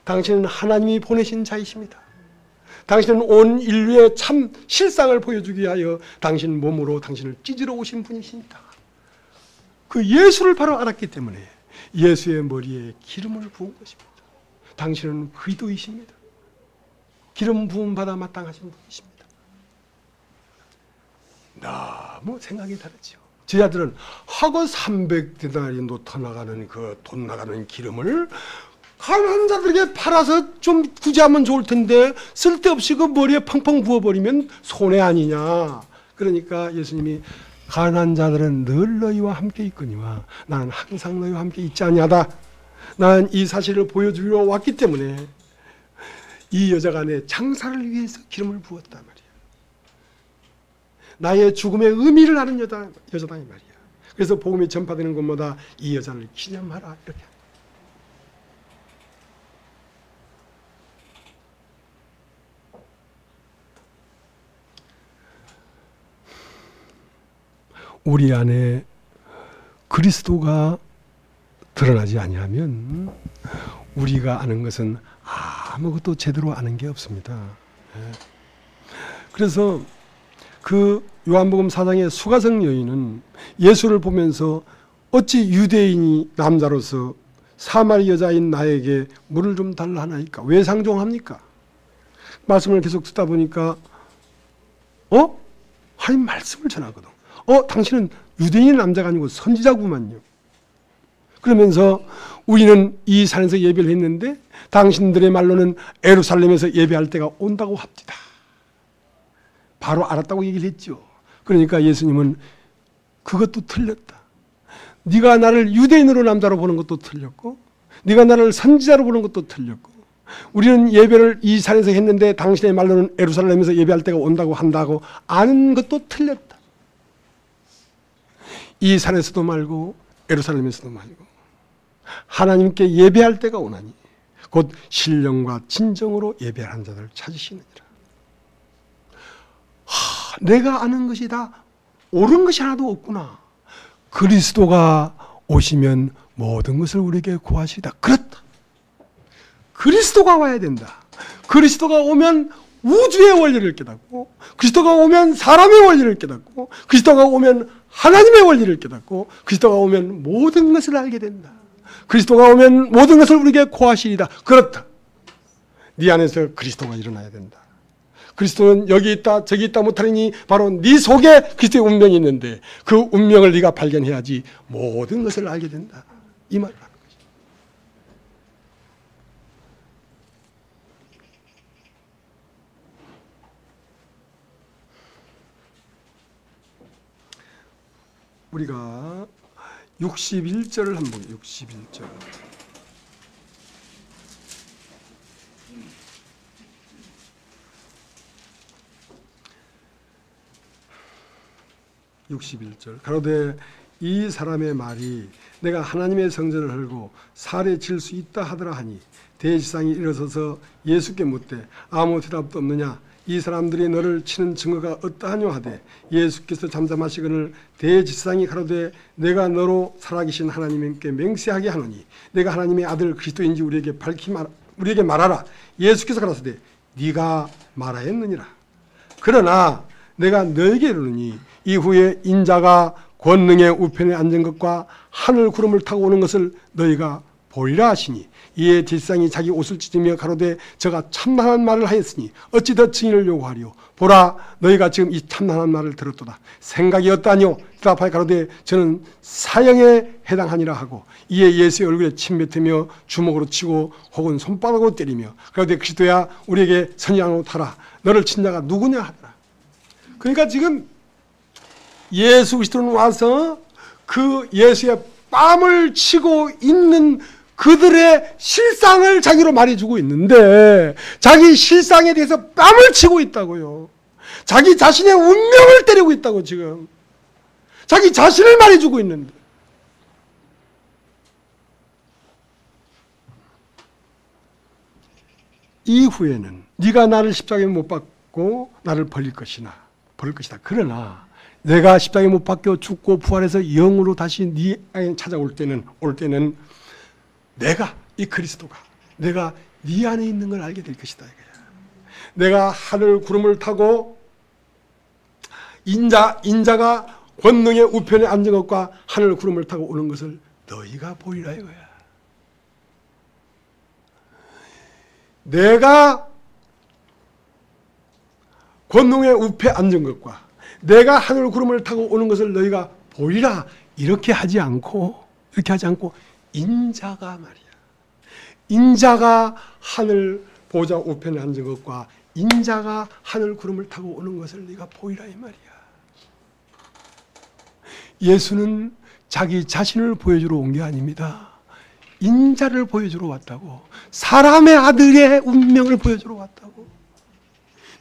당신은 하나님이 보내신 자이십니다. 당신은 온 인류의 참 실상을 보여주기 위하여 당신 몸으로 당신을 찢으러 오신 분이십니다. 그 예수를 바로 알았기 때문에 예수의 머리에 기름을 부은 것입니다. 당신은 그리스도이십니다. 기름 부음 받아 마땅하신 분이십니다. 너무 생각이 다르죠. 제자들은 하고 300데나리온도 더 나가는 그 돈 나가는 기름을 가난한 자들에게 팔아서 좀 구제하면 좋을 텐데 쓸데없이 그 머리에 펑펑 부어버리면 손해 아니냐. 그러니까 예수님이 가난한 자들은 늘 너희와 함께 있거니와 나는 항상 너희와 함께 있지 아니하다. 나는 이 사실을 보여주려 왔기 때문에 이 여자가 내 장사를 위해서 기름을 부었단 말이야. 나의 죽음의 의미를 아는 여자다 이 말이야. 그래서 복음이 전파되는 곳마다 이 여자를 기념하라 이렇게. 우리 안에 그리스도가 드러나지 아니하면 우리가 아는 것은 아무것도 제대로 아는 게 없습니다. 그래서 그 요한복음 4장의 수가성 여인은 예수를 보면서 어찌 유대인이 남자로서 사마리 여자인 나에게 물을 좀 달라 하나이까? 왜 상종합니까? 말씀을 계속 듣다 보니까 하나님 말씀을 전하거든. 당신은 유대인 남자가 아니고 선지자구만요. 그러면서 우리는 이 산에서 예배를 했는데 당신들의 말로는 예루살렘에서 예배할 때가 온다고 합니다. 바로 알았다고 얘기를 했죠. 그러니까 예수님은 그것도 틀렸다. 네가 나를 유대인으로 남자로 보는 것도 틀렸고 네가 나를 선지자로 보는 것도 틀렸고 우리는 예배를 이 산에서 했는데 당신의 말로는 예루살렘에서 예배할 때가 온다고 한다고 아는 것도 틀렸다. 이 산에서도 말고 예루살렘에서도 말고 하나님께 예배할 때가 오나니 곧 신령과 진정으로 예배하는 자들을 찾으시느니라. 내가 아는 것이 다 옳은 것이 하나도 없구나. 그리스도가 오시면 모든 것을 우리에게 구하시리다. 그렇다. 그리스도가 와야 된다. 그리스도가 오면 우주의 원리를 깨닫고 그리스도가 오면 사람의 원리를 깨닫고 그리스도가 오면 하나님의 원리를 깨닫고 그리스도가 오면 모든 것을 알게 된다. 그리스도가 오면 모든 것을 우리에게 구하시리다. 그렇다. 네 안에서 그리스도가 일어나야 된다. 그리스도는 여기 있다 저기 있다 못하니 바로 네 속에 그리스도의 운명이 있는데 그 운명을 네가 발견해야지 모든 것을 알게 된다. 이 말을 하는 거죠. 우리가 61절을 한번 61절. 가로되 이 사람의 말이 내가 하나님의 성전을 헐고 살에 칠 수 있다 하더라 하니 대지상이 일어서서 예수께 묻되 아무 대답도 없느냐 이 사람들이 너를 치는 증거가 어떠하뇨 하되 예수께서 잠잠하시거늘 대지상이 가로되 내가 너로 살아계신 하나님께 맹세하게 하노니 내가 하나님의 아들 그리스도인지 우리에게 말하라. 예수께서 가라사대 네가 말하였느니라. 그러나 내가 너에게 이르노니 이후에 인자가 권능의 우편에 앉은 것과 하늘 구름을 타고 오는 것을 너희가 보리라 하시니 이에 뒷상이 자기 옷을 찢으며 가로되 저가 참나한 말을 하였으니 어찌 더 증인을 요구하리요. 보라 너희가 지금 이 참나한 말을 들었도다. 생각이 어떠하뇨. 대답하여 가로되 저는 사형에 해당하니라 하고 이에 예수의 얼굴에 침 뱉으며 주먹으로 치고 혹은 손바닥으로 때리며 가로되 그리스도야 우리에게 선지자로 타라. 너를 친 자가 누구냐 하더라. 그러니까 지금 예수 그리스도는 와서 그 예수의 뺨을 치고 있는 그들의 실상을 자기로 말해주고 있는데 자기 실상에 대해서 뺨을 치고 있다고요. 자기 자신의 운명을 때리고 있다고 지금. 자기 자신을 말해주고 있는데. 이후에는 네가 나를 십자가에 못 박고 나를 버릴 것이다. 그러나 내가 십자가에 못 박혀 죽고 부활해서 영으로 다시 네 안에 찾아올 때는 내가 이 그리스도가 내가 네 안에 있는 걸 알게 될 것이다. 내가 하늘 구름을 타고 인자가 권능의 우편에 앉은 것과 하늘 구름을 타고 오는 것을 너희가 보리라 이거야. 내가 권능의 우편에 앉은 것과 내가 하늘 구름을 타고 오는 것을 너희가 보리라 이렇게 하지 않고 인자가 말이야. 인자가 하늘 보좌 우편에 앉은 것과 인자가 하늘 구름을 타고 오는 것을 네가 보이라 이 말이야. 예수는 자기 자신을 보여주러 온 게 아닙니다. 인자를 보여주러 왔다고. 사람의 아들의 운명을 보여주러 왔다고.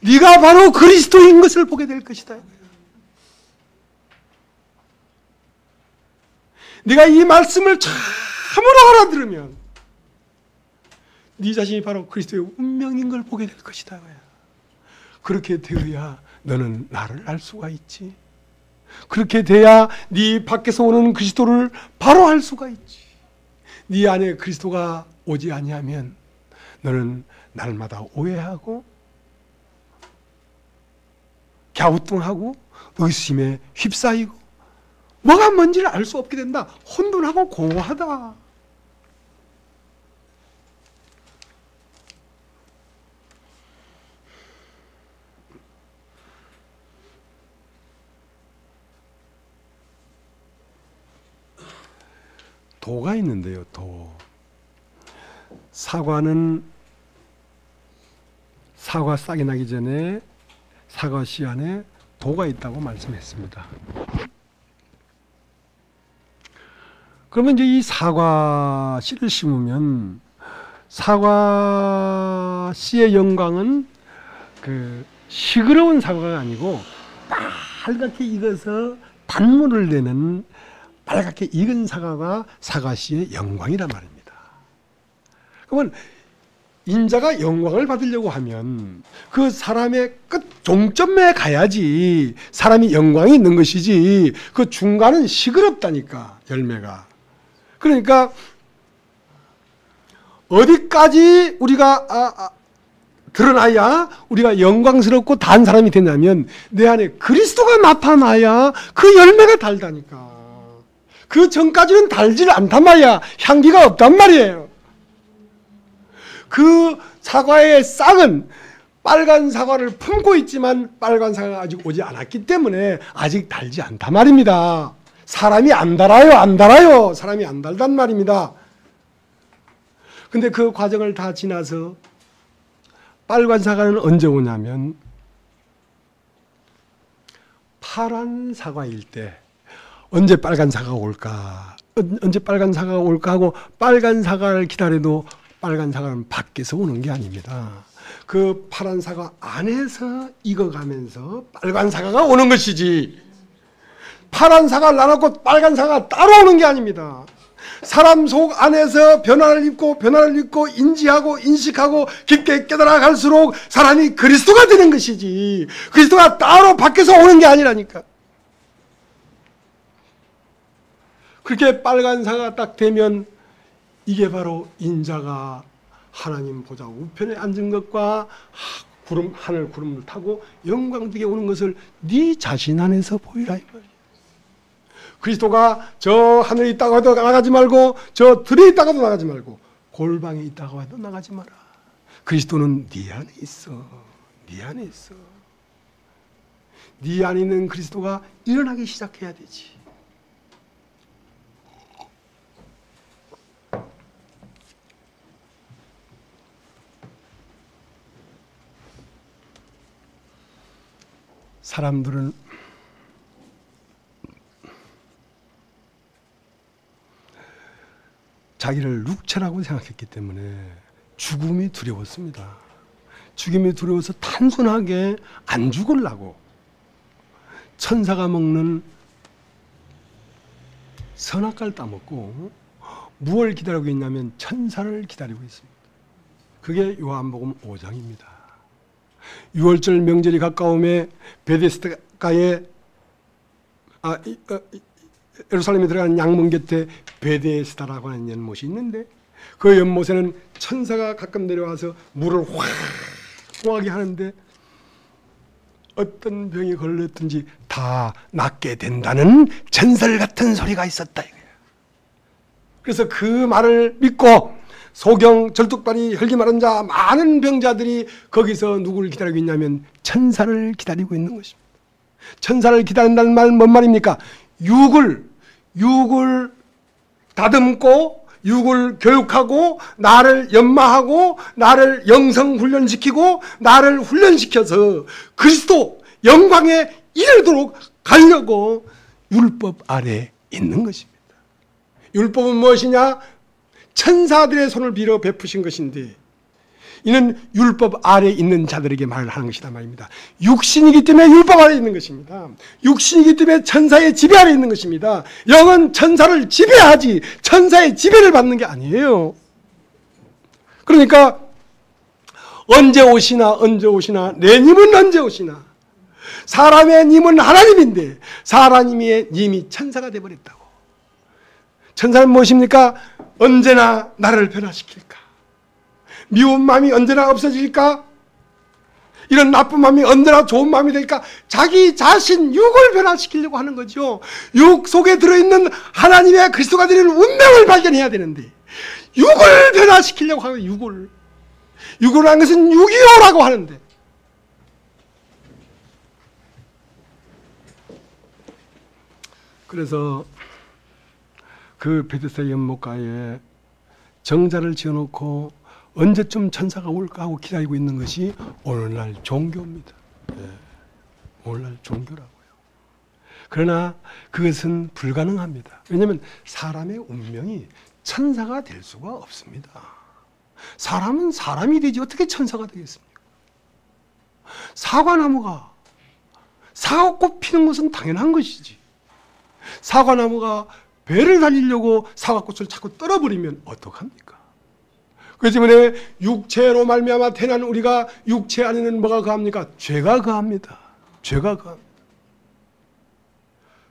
네가 바로 그리스도인 것을 보게 될 것이다. 네가 이 말씀을 참으로 알아들으면 네 자신이 바로 그리스도의 운명인 걸 보게 될 것이다. 그렇게 되어야 너는 나를 알 수가 있지. 그렇게 돼야 네 밖에서 오는 그리스도를 바로 알 수가 있지. 네 안에 그리스도가 오지 아니하면 너는 날마다 오해하고 갸우뚱하고 의심에 휩싸이고 뭐가 뭔지를 알 수 없게 된다. 혼돈하고 공허하다. 도가 있는데요. 도. 사과는 사과 싹이 나기 전에 사과 씨 안에 도가 있다고 말씀했습니다. 그러면 이제 이 사과 씨를 심으면 사과 씨의 영광은 그 시끄러운 사과가 아니고 빨갛게 익어서 단물을 내는 빨갛게 익은 사과가 사과 씨의 영광이란 말입니다. 그러면 인자가 영광을 받으려고 하면 그 사람의 끝 종점에 가야지 사람이 영광이 있는 것이지 그 중간은 시끄럽다니까 열매가. 그러니까 어디까지 우리가 드러나야 우리가 영광스럽고 단 사람이 되냐면 내 안에 그리스도가 나타나야 그 열매가 달다니까. 그 전까지는 달질 않단 말이야. 향기가 없단 말이에요. 그 사과의 싹은 빨간 사과를 품고 있지만 빨간 사과가 아직 오지 않았기 때문에 아직 달지 않단 말입니다. 사람이 안 달아요. 안 달아요. 사람이 안 달단 말입니다. 근데 그 과정을 다 지나서 빨간 사과는 언제 오냐면 파란 사과일 때 언제 빨간 사과가 올까? 언제 빨간 사과가 올까 하고 빨간 사과를 기다려도 빨간 사과는 밖에서 오는 게 아닙니다. 그 파란 사과 안에서 익어가면서 빨간 사과가 오는 것이지 파란 사과를 나눠놓고 빨간 사과가 따로 오는 게 아닙니다. 사람 속 안에서 변화를 입고 인지하고 인식하고 깊게 깨달아 갈수록 사람이 그리스도가 되는 것이지 그리스도가 따로 밖에서 오는 게 아니라니까. 그렇게 빨간 사과가 딱 되면 이게 바로 인자가 하나님 보좌 우편에 앉은 것과 하늘 구름을 타고 영광되게 오는 것을 네 자신 안에서 보이라 이 말이에요. 그리스도가 저 하늘에 있다고 해도 나가지 말고 저 들에 있다가도 나가지 말고 골방에 있다고 해도 나가지 마라. 그리스도는 네 안에 있어. 네 안에 있어. 네 안에 있는 그리스도가 일어나기 시작해야 되지. 사람들은 자기를 육체라고 생각했기 때문에 죽음이 두려웠습니다. 죽음이 두려워서 단순하게 안 죽으려고 천사가 먹는 선악과를 따먹고 무엇을 기다리고 있냐면 천사를 기다리고 있습니다. 그게 요한복음 5장입니다. 6월절 명절이 가까움에 베데스다가에 예루살렘에 들어가는 양문 곁에 베데스다라고 하는 연못이 있는데 그 연못에는 천사가 가끔 내려와서 물을 확 호하게 하는데 어떤 병이 걸렸든지 다 낫게 된다는 전설 같은 소리가 있었다 이거예요. 그래서 그 말을 믿고 소경, 절뚝발이, 혈기 마른 자 많은 병자들이 거기서 누구를 기다리고 있냐면 천사를 기다리고 있는 것입니다. 천사를 기다린다는 말은 뭔 말입니까? 육을 다듬고 육을 교육하고 나를 연마하고 나를 영성 훈련시키고 나를 훈련시켜서 그리스도 영광에 이르도록 가려고 율법 아래 있는 것입니다. 율법은 무엇이냐? 천사들의 손을 빌어 베푸신 것인데 이는 율법 아래 있는 자들에게 말을 하는 것이다 말입니다. 육신이기 때문에 율법 아래 있는 것입니다. 육신이기 때문에 천사의 지배 아래 있는 것입니다. 영은 천사를 지배하지 천사의 지배를 받는 게 아니에요. 그러니까 언제 오시나 내님은 언제 오시나 사람의 님은 하나님인데 사람의 님이 천사가 되어버렸다고. 천사는 무엇입니까? 언제나 나를 변화시킬까? 미운 마음이 언제나 없어질까? 이런 나쁜 마음이 언제나 좋은 마음이 될까? 자기 자신 육을 변화시키려고 하는 거죠. 육 속에 들어있는 하나님의 그리스도가 되는 운명을 발견해야 되는데 육을 변화시키려고 하는 육을 하는 것은 육이오라고 하는데 그래서 그 베데스다 연못가에 정자를 지어놓고 언제쯤 천사가 올까 하고 기다리고 있는 것이 오늘날 종교입니다. 네. 오늘날 종교라고요. 그러나 그것은 불가능합니다. 왜냐하면 사람의 운명이 천사가 될 수가 없습니다. 사람은 사람이 되지 어떻게 천사가 되겠습니까? 사과나무가 사과꽃 피는 것은 당연한 것이지. 사과나무가 배를 달리려고 사과꽃을 자꾸 떨어버리면 어떡합니까? 그렇기 때문에 육체로 말미암아 태어난 우리가 육체 안에는 뭐가 거합니까? 죄가 거합니다. 죄가 거합니다.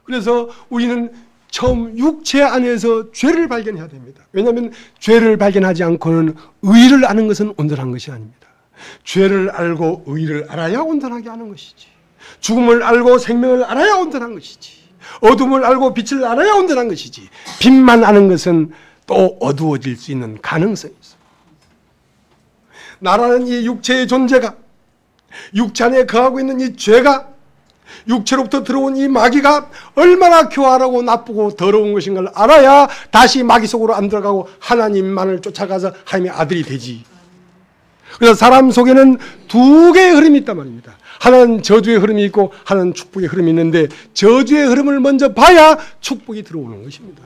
그래서 우리는 처음 육체 안에서 죄를 발견해야 됩니다. 왜냐하면 죄를 발견하지 않고는 의를 아는 것은 온전한 것이 아닙니다. 죄를 알고 의를 알아야 온전하게 아는 것이지. 죽음을 알고 생명을 알아야 온전한 것이지. 어둠을 알고 빛을 알아야 온전한 것이지. 빛만 아는 것은 또 어두워질 수 있는 가능성이 있습니다. 나라는 이 육체의 존재가, 육체 안에 거하고 있는 이 죄가, 육체로부터 들어온 이 마귀가 얼마나 교활하고 나쁘고 더러운 것인 걸 알아야 다시 마귀 속으로 안 들어가고 하나님만을 쫓아가서 하나님의 아들이 되지. 그래서 사람 속에는 두 개의 흐름이 있단 말입니다. 하나는 저주의 흐름이 있고 하나는 축복의 흐름이 있는데 저주의 흐름을 먼저 봐야 축복이 들어오는 것입니다.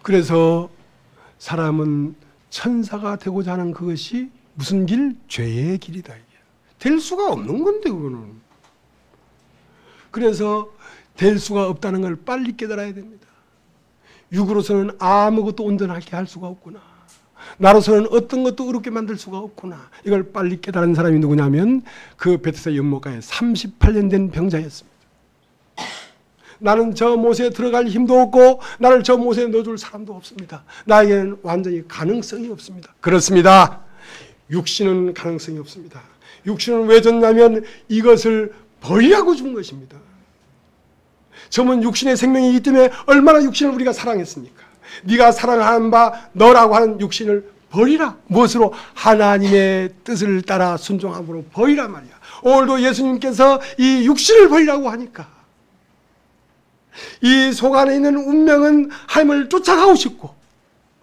그래서 사람은 천사가 되고자 하는 그것이 무슨 길? 죄의 길이다. 될 수가 없는 건데 그거는. 그래서 될 수가 없다는 걸 빨리 깨달아야 됩니다. 육으로서는 아무것도 온전하게 할 수가 없구나. 나로서는 어떤 것도 어렵게 만들 수가 없구나. 이걸 빨리 깨달은 사람이 누구냐면 그 베데스다 연못가에 38년 된 병자였습니다. 나는 저 못에 들어갈 힘도 없고 나를 저 못에 넣어줄 사람도 없습니다. 나에게는 완전히 가능성이 없습니다. 그렇습니다. 육신은 가능성이 없습니다. 육신은 왜 줬냐면 이것을 버리라고 준 것입니다. 점은 육신의 생명이기 때문에 얼마나 육신을 우리가 사랑했습니까? 네가 사랑하는 바 너라고 하는 육신을 버리라. 무엇으로? 하나님의 뜻을 따라 순종함으로 버리라 말이야. 오늘도 예수님께서 이 육신을 버리라고 하니까 이 속 안에 있는 운명은 하나님을 쫓아가고 싶고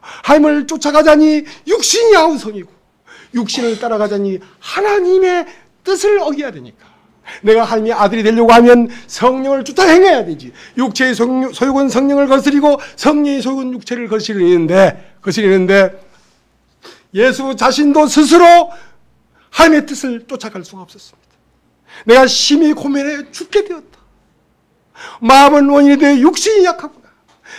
하나님을 쫓아가자니 육신이 아우성이고 육신을 따라가자니 하나님의 뜻을 어겨야 되니까 내가 하나님의 아들이 되려고 하면 성령을 쫓아 행해야 되지. 육체의 소욕은 성령을 거스리고 성령의 소욕은 육체를 거스리는데 예수 자신도 스스로 하나님의 뜻을 쫓아갈 수가 없었습니다. 내가 심히 고민해 죽게 되었다. 마음은 원인이 되어 육신이 약하구나.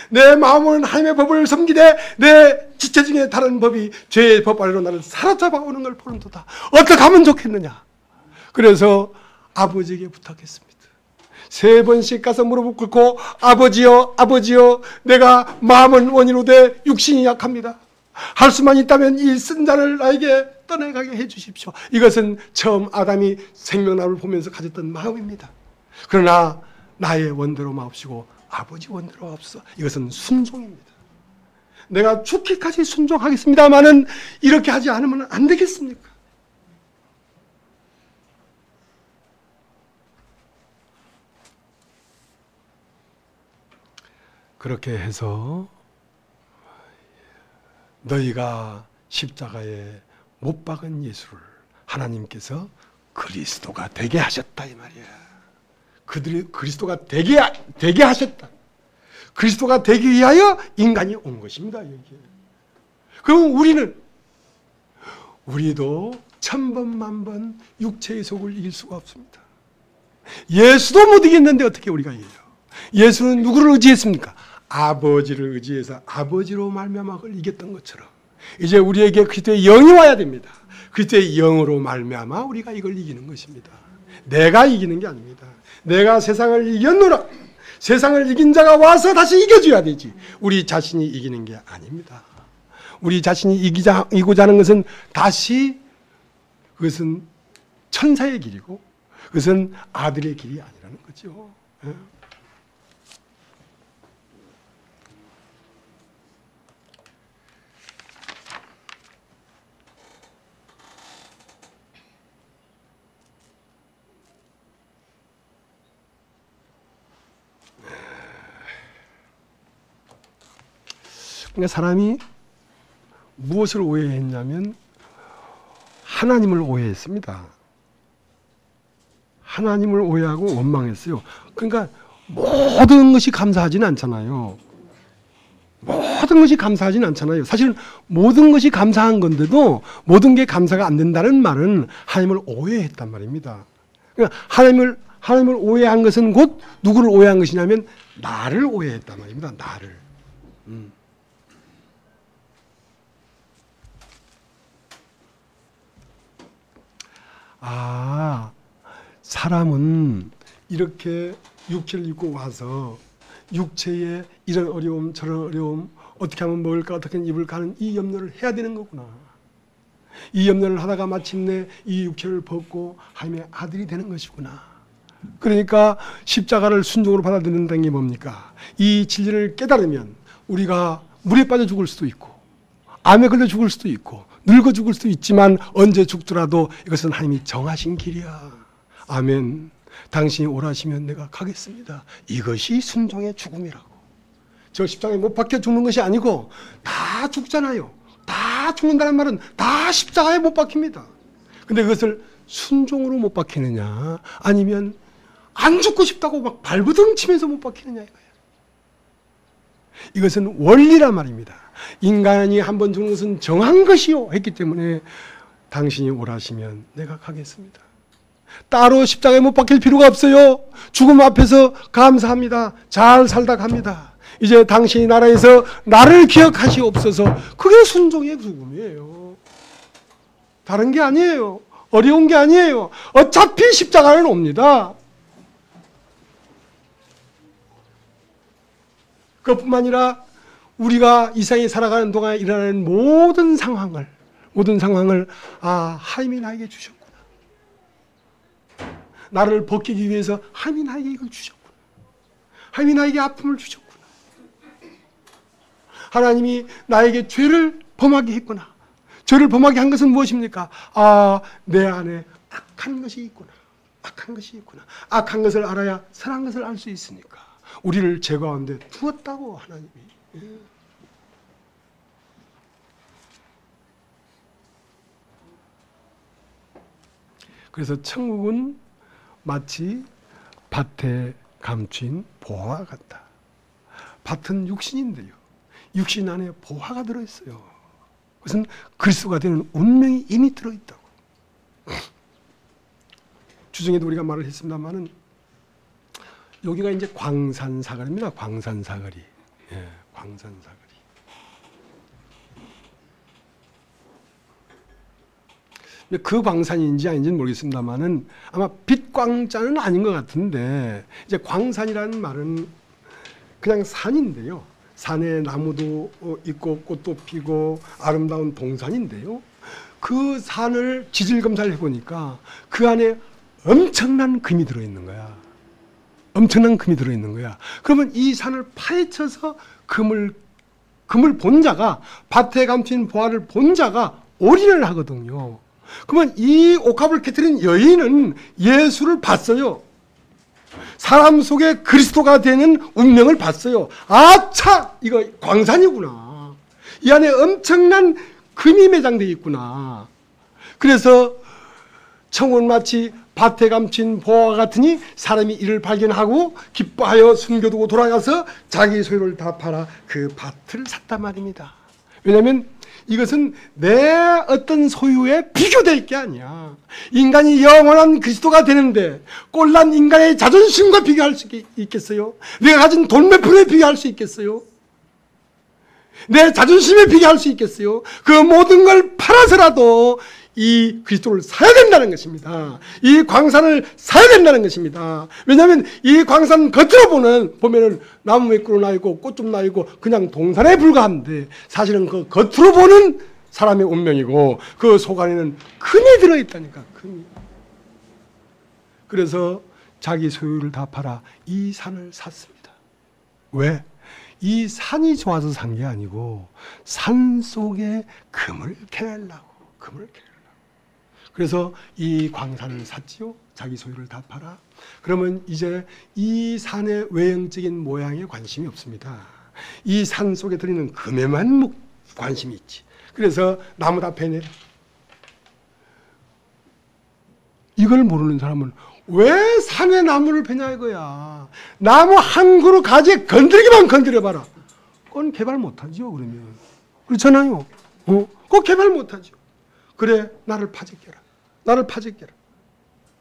내 마음은 하나님의 법을 섬기되 내 지체 중에 다른 법이 죄의 법 아래로 나를 사로잡아 오는 걸 보는도다. 어떻게 하면 좋겠느냐. 그래서 아버지에게 부탁했습니다. 3번씩 가서 무릎을 꿇고 아버지여 아버지여 내가 마음은 원인으로 돼 육신이 약합니다. 할 수만 있다면 이 쓴 자를 나에게 떠나가게 해 주십시오. 이것은 처음 아담이 생명나무를 보면서 가졌던 마음입니다. 그러나 나의 원대로 마옵시고 아버지 원대로 마옵소서. 이것은 순종입니다. 내가 죽기까지 순종하겠습니다마는 이렇게 하지 않으면 안 되겠습니까? 그렇게 해서 너희가 십자가에 못 박은 예수를 하나님께서 그리스도가 되게 하셨다 이 말이야. 그들이 그리스도가 되게 하셨다. 그리스도가 되기 위하여 인간이 온 것입니다. 여기에. 그럼 우리도 1000번 만번 육체의 속을 이길 수가 없습니다. 예수도 못 이겼는데 어떻게 우리가 이겨요? 예수는 누구를 의지했습니까? 아버지를 의지해서 아버지로 말미암아 그걸 이겼던 것처럼 이제 우리에게 그리스도의 영이 와야 됩니다. 그리스도의 영으로 말미암아 우리가 이걸 이기는 것입니다. 내가 이기는 게 아닙니다. 내가 세상을 이겼노라. 세상을 이긴 자가 와서 다시 이겨줘야 되지. 우리 자신이 이기는 게 아닙니다. 우리 자신이 이기고자 하는 것은 다시 그것은 천사의 길이고 그것은 아들의 길이 아니라는 거죠. 그러니까 사람이 무엇을 오해했냐면 하나님을 오해했습니다. 하나님을 오해하고 원망했어요. 그러니까 모든 것이 감사하지는 않잖아요. 모든 것이 감사하지는 않잖아요. 사실 모든 것이 감사한 건데도 모든 게 감사가 안 된다는 말은 하나님을 오해했단 말입니다. 그러니까 하나님을 오해한 것은 곧 누구를 오해한 것이냐면 나를 오해했단 말입니다. 나를. 사람은 이렇게 육체를 입고 와서 육체에 이런 어려움 저런 어려움 어떻게 하면 먹을까 어떻게 하면 입을까 하는 이 염려를 해야 되는 거구나. 이 염려를 하다가 마침내 이 육체를 벗고 하나님의 아들이 되는 것이구나. 그러니까 십자가를 순종으로 받아들인다는 게 뭡니까? 이 진리를 깨달으면 우리가 물에 빠져 죽을 수도 있고 암에 걸려 죽을 수도 있고 늙어 죽을 수도 있지만 언제 죽더라도 이것은 하나님이 정하신 길이야. 아멘. 당신이 오라시면 내가 가겠습니다. 이것이 순종의 죽음이라고. 저 십자가에 못 박혀 죽는 것이 아니고 다 죽잖아요. 다 죽는다는 말은 다 십자가에 못 박힙니다. 근데 그것을 순종으로 못 박히느냐 아니면 안 죽고 싶다고 막 발버둥 치면서 못 박히느냐 이거예요. 이것은 원리란 말입니다. 인간이 한 번 죽는 것은 정한 것이요 했기 때문에 당신이 오라시면 내가 가겠습니다. 따로 십자가에 못 박힐 필요가 없어요. 죽음 앞에서 감사합니다. 잘 살다 갑니다. 이제 당신이 나라에서 나를 기억하시옵소서. 그게 순종의 죽음이에요. 다른 게 아니에요. 어려운 게 아니에요. 어차피 십자가는 옵니다. 그것뿐만 아니라 우리가 이 세상에 살아가는 동안에 일어나는 모든 상황을 하나님이 나에게 주셨구나. 나를 벗기기 위해서 하나님이 나에게 이걸 주셨구나. 하나님이 나에게 아픔을 주셨구나. 하나님이 나에게 죄를 범하게 했구나. 죄를 범하게 한 것은 무엇입니까? 내 안에 악한 것이 있구나. 악한 것이 있구나. 악한 것을 알아야 선한 것을 알 수 있으니까 우리를 죄 가운데 두었다고 하나님이. 그래서 천국은 마치 밭에 감춘 보화와 같다. 밭은 육신인데요. 육신 안에 보화가 들어있어요. 그것은 그리스도가 되는 운명이 이미 들어있다고. 주중에도 우리가 말을 했습니다만은 여기가 이제 광산사거리입니다. 광산사거리. 예, 광산사거리. 그 광산인지 아닌지는 모르겠습니다만은 아마 빛광자는 아닌 것 같은데 이제 광산이라는 말은 그냥 산인데요. 산에 나무도 있고 꽃도 피고 아름다운 동산인데요. 그 산을 지질 검사를 해보니까 그 안에 엄청난 금이 들어있는 거야. 엄청난 금이 들어있는 거야. 그러면 이 산을 파헤쳐서 금을 본 자가, 밭에 감춘 보화를 본 자가 올인을 하거든요. 그러면 이 옥합을 깨뜨린 여인은 예수를 봤어요. 사람 속에 그리스도가 되는 운명을 봤어요. 아차! 이거 광산이구나. 이 안에 엄청난 금이 매장되어 있구나. 그래서 천국은 마치 밭에 감춘 보화와 같으니 사람이 이를 발견하고 기뻐하여 숨겨두고 돌아가서 자기 소유를 다 팔아 그 밭을 샀단 말입니다. 왜냐하면 이것은 내 어떤 소유에 비교될 게 아니야. 인간이 영원한 그리스도가 되는데 꼴난 인간의 자존심과 비교할 수 있겠어요? 내가 가진 돈 몇 푼에 비교할 수 있겠어요? 내 자존심에 비교할 수 있겠어요? 그 모든 걸 팔아서라도 이 그리스도를 사야 된다는 것입니다. 이 광산을 사야 된다는 것입니다. 왜냐하면 이 광산 겉으로 보면은 나무 몇 그루 나 있고 꽃 좀 나 있고 그냥 동산에 불과한데 사실은 그 겉으로 보는 사람의 운명이고 그 속 안에는 금이 들어있다니까. 금이. 그래서 자기 소유를 다 팔아 이 산을 샀습니다. 왜? 이 산이 좋아서 산 게 아니고 산 속에 금을 캐내려고. 그래서 이 광산을 샀지요. 자기 소유를 다 팔아. 그러면 이제 이 산의 외형적인 모양에 관심이 없습니다. 이 산 속에 들어있는 금에만 관심이 있지. 그래서 나무 다 패내려. 이걸 모르는 사람은 왜 산에 나무를 패냐 이거야. 나무 한 그루 가지에 건드리기만 건드려봐라. 그건 개발 못하죠. 그러면 그렇잖아요. 그거 개발 못하죠. 그래, 나를 파제껴라.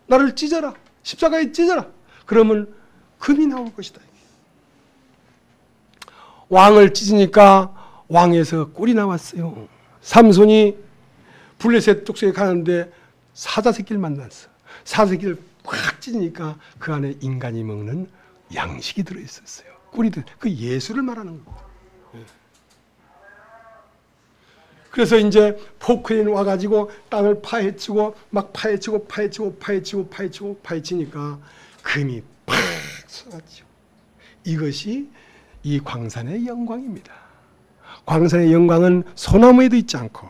나를 찢어라. 십자가에 찢어라. 그러면 금이 나올 것이다. 왕을 찢으니까 왕에서 꿀이 나왔어요. 삼손이 블레셋 족속에 가는데 사자새끼를 만났어. 사자새끼를 꽉 찢으니까 그 안에 인간이 먹는 양식이 들어있었어요. 꿀이 그 예수를 말하는 겁니다. 그래서 이제 포크레인 와가지고 땅을 파헤치고 막 파헤치니까 금이 팍 쏟아지죠. 이것이 이 광산의 영광입니다. 광산의 영광은 소나무에도 있지 않고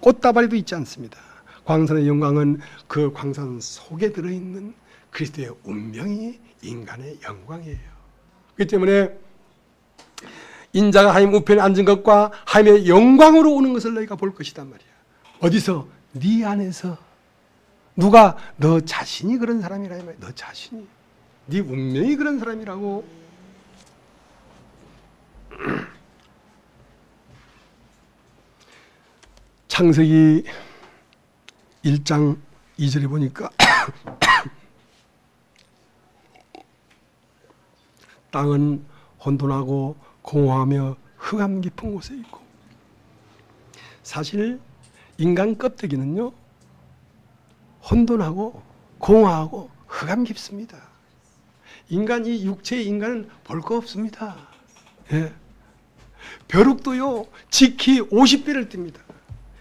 꽃다발에도 있지 않습니다. 광산의 영광은 그 광산 속에 들어있는 그리스도의 운명이 인간의 영광이에요. 그렇기 때문에 인자가 하나님 우편에 앉은 것과 하나님의 영광으로 오는 것을 너희가 볼 것이단 말이야. 어디서? 네 안에서. 누가? 너 자신이 그런 사람이라 이 말이야. 너 자신이. 네 운명이 그런 사람이라고. 창세기 1장 2절에 보니까 땅은 혼돈하고 공허하며 흑암 깊은 곳에 있고, 사실 인간 껍데기는요 혼돈하고 공허하고 흑암 깊습니다. 인간, 이 육체의 인간은 볼 거 없습니다. 예. 벼룩도요 지키 50배를 띱니다.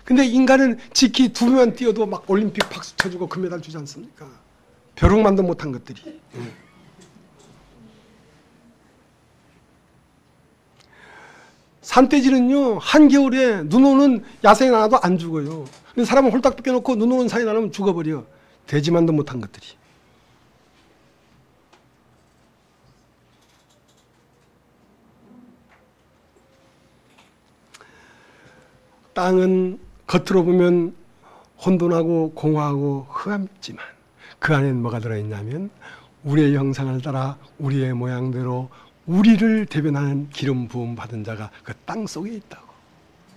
근데 인간은 지키 2배만 뛰어도 막 올림픽 박수 쳐주고 금메달 주지 않습니까? 벼룩만도 못한 것들이. 예. 산돼지는요 한겨울에 눈 오는 야생에 나와도 안 죽어요. 근데 사람은 홀딱 벗겨놓고 눈 오는 사이에 나면 죽어버려. 돼지만도 못한 것들이. 땅은 겉으로 보면 혼돈하고 공허하고 흑암지만 그 안에는 뭐가 들어있냐면 우리의 형상을 따라 우리의 모양대로 우리를 대변하는 기름 부음 받은 자가 그 땅 속에 있다고.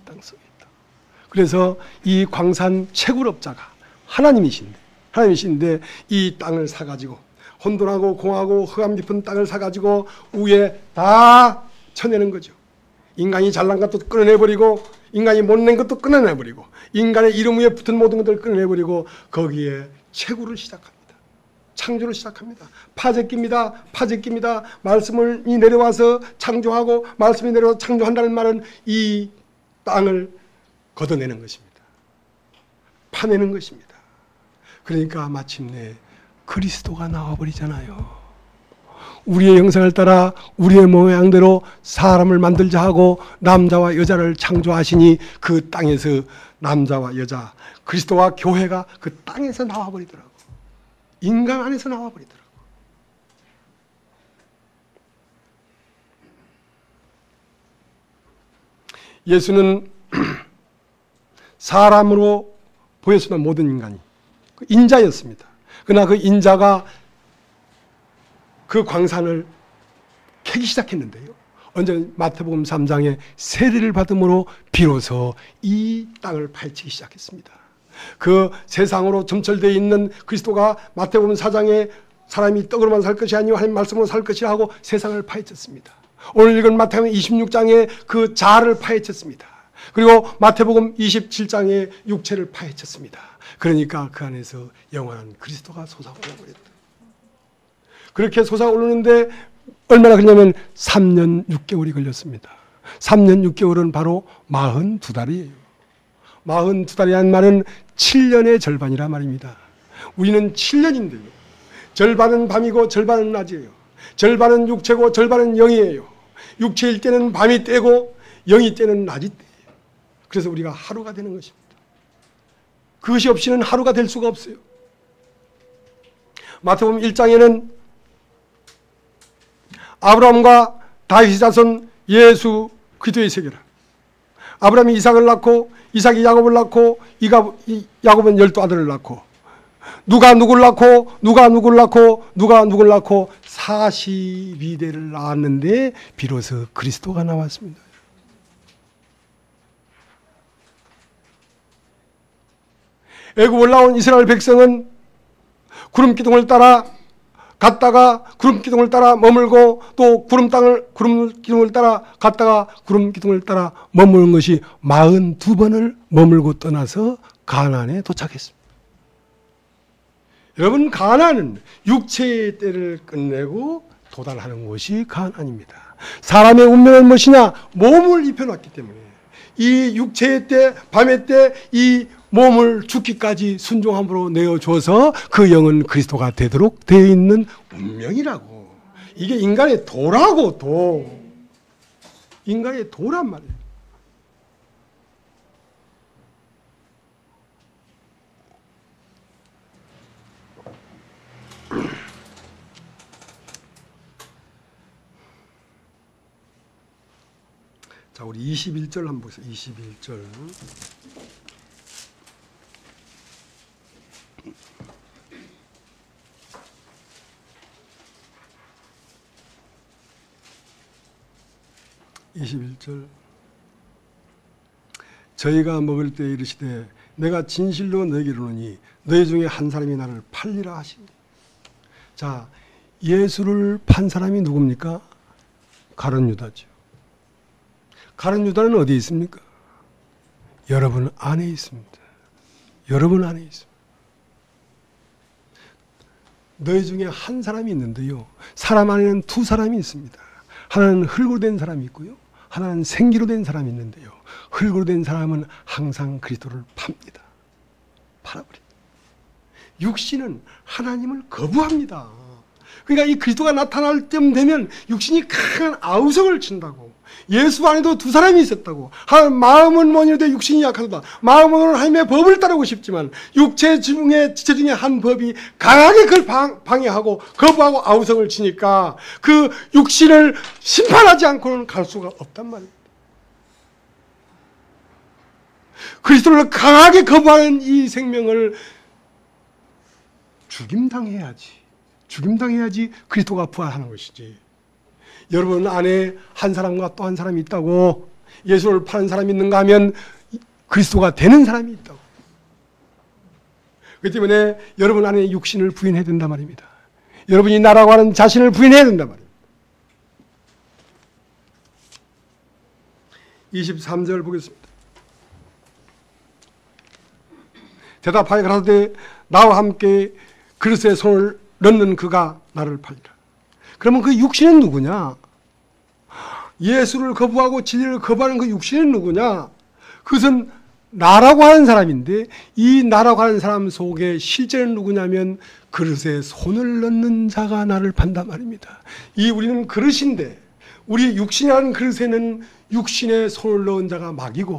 땅 속에 있다. 그래서 이 광산 채굴업자가 하나님이신데 이 땅을 사가지고 혼돈하고 공하고 흑암 깊은 땅을 사가지고 위에 다 쳐내는 거죠. 인간이 잘난 것도 끊어내버리고 인간이 못낸 것도 끊어내버리고 인간의 이름 위에 붙은 모든 것들을 끊어내버리고 거기에 채굴을 시작합니다. 창조를 시작합니다. 파제깁니다. 말씀이 내려와서 창조하고 말씀이 내려와서 창조한다는 말은 이 땅을 걷어내는 것입니다. 파내는 것입니다. 그러니까 마침내 그리스도가 나와버리잖아요. 우리의 형상을 따라 우리의 모양대로 사람을 만들자 하고 남자와 여자를 창조하시니 그 땅에서 남자와 여자, 그리스도와 교회가 그 땅에서 나와버리더라고요. 인간 안에서 나와버리더라고. 예수는 사람으로 보였으나 모든 인간이 인자였습니다. 그러나 그 인자가 그 광산을 캐기 시작했는데요. 언제? 마태복음 3장에 세례를 받음으로 비로소 이 땅을 파헤치기 시작했습니다. 그 세상으로 점철되어 있는 그리스도가 마태복음 4장에 사람이 떡으로만 살 것이 아니요 하나님 말씀으로 살 것이라 하고 세상을 파헤쳤습니다. 오늘 읽은 마태복음 26장에 그 자아를 파헤쳤습니다. 그리고 마태복음 27장에 육체를 파헤쳤습니다. 그러니까 그 안에서 영원한 그리스도가 솟아올라 버렸다. 그렇게 솟아오르는데 얼마나 걸렸냐면 3년 6개월이 걸렸습니다. 3년 6개월은 바로 42달이에요. 42달이라는 말은 7년의 절반이라 말입니다. 우리는 7년인데요. 절반은 밤이고 절반은 낮이에요. 절반은 육체고 절반은 영이에요. 육체일 때는 밤이 때고 영이 때는 낮이 때예요. 그래서 우리가 하루가 되는 것입니다. 그것이 없이는 하루가 될 수가 없어요. 마태복음 1장에는 아브라함과 다윗 자손 예수 그리스도의 세계라. 아브라함이 이삭을 낳고 이삭이 야곱을 낳고 야곱은 12아들을 낳고 누가 누구를 낳고 누가 누구를 낳고 누가 누구를 낳고 42대를 낳았는데 비로소 그리스도가 나왔습니다. 애굽 올라온 이스라엘 백성은 구름 기둥을 따라 갔다가 구름 기둥을 따라 머물고 또 구름 기둥을 따라 갔다가 구름 기둥을 따라 머무는 것이 42번을 머물고 떠나서 가나안에 도착했습니다. 여러분, 가나안은 육체의 때를 끝내고 도달하는 곳이 가나안입니다. 사람의 운명은 무엇이냐? 몸을 입혀놨기 때문에 이 육체의 때, 밤의 때 이 몸을 죽기까지 순종함으로 내어줘서 그 영은 그리스도가 되도록 되어 있는 운명이라고. 이게 인간의 도라고, 도. 인간의 도란 말이에요. 자, 우리 21절 한번 보세요. 21절. 저희가 먹을 때 이르시되 내가 진실로 너에게 이르노니 너희 중에 한 사람이 나를 팔리라 하시니. 자, 예수를 판 사람이 누굽니까? 가룟 유다죠. 가룟 유다는 어디에 있습니까? 여러분 안에 있습니다. 여러분 안에 있습니다. 너희 중에 한 사람이 있는데요, 사람 안에는 두 사람이 있습니다. 하나는 흙으로 된 사람이 있고요, 하나는 생기로 된 사람이 있는데요, 흙으로 된 사람은 항상 그리스도를 팝니다. 팔아버립니다. 육신은 하나님을 거부합니다. 그러니까 이 그리스도가 나타날 쯤 되면 육신이 강한 아우성을 친다고. 예수 안에도 두 사람이 있었다고. 마음은 뭐니도 육신이 약하다. 마음은 하나님의 법을 따르고 싶지만 육체 중에 지체 중에 한 법이 강하게 그걸 방해하고 거부하고 아우성을 치니까 그 육신을 심판하지 않고는 갈 수가 없단 말입니다. 그리스도를 강하게 거부하는 이 생명을 죽임당해야지 그리스도가 부활하는 것이지. 여러분 안에 한 사람과 또 한 사람이 있다고. 예수를 파는 사람이 있는가 하면 그리스도가 되는 사람이 있다고. 그렇기 때문에 여러분 안에 육신을 부인해야 된단 말입니다. 여러분이 나라고 하는 자신을 부인해야 된단 말입니다. 23절 보겠습니다. 대답하여 가라사대 나와 함께 그릇에 손을 넣는 그가 나를 팔리라. 그러면 그 육신은 누구냐? 예수를 거부하고 진리를 거부하는 그 육신은 누구냐? 그것은 나라고 하는 사람인데, 이 나라고 하는 사람 속에 실제는 누구냐면 그릇에 손을 넣는 자가 나를 판단 말입니다. 우리는 그릇인데, 우리 육신이라는 그릇에는 육신에 손을 넣은 자가 마귀고,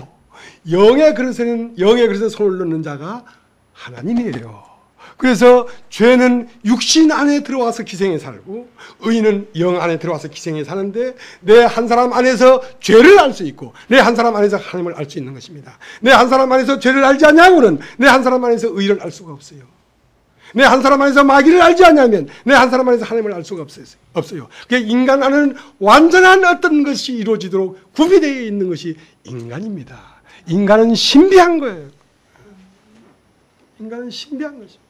영의 그릇에 손을 넣는 자가 하나님이에요. 그래서 죄는 육신 안에 들어와서 기생해 살고, 의인은 영 안에 들어와서 기생해 사는데, 내 한 사람 안에서 죄를 알 수 있고 내 한 사람 안에서 하나님을 알 수 있는 것입니다. 내 한 사람 안에서 죄를 알지 않냐고는 내 한 사람 안에서 의를 알 수가 없어요. 내 한 사람 안에서 마귀를 알지 않냐면 내 한 사람 안에서 하나님을 알 수가 없어요. 인간 안에는 완전한 어떤 것이 이루어지도록 구비되어 있는 것이 인간입니다. 인간은 신비한 거예요. 인간은 신비한 것입니다.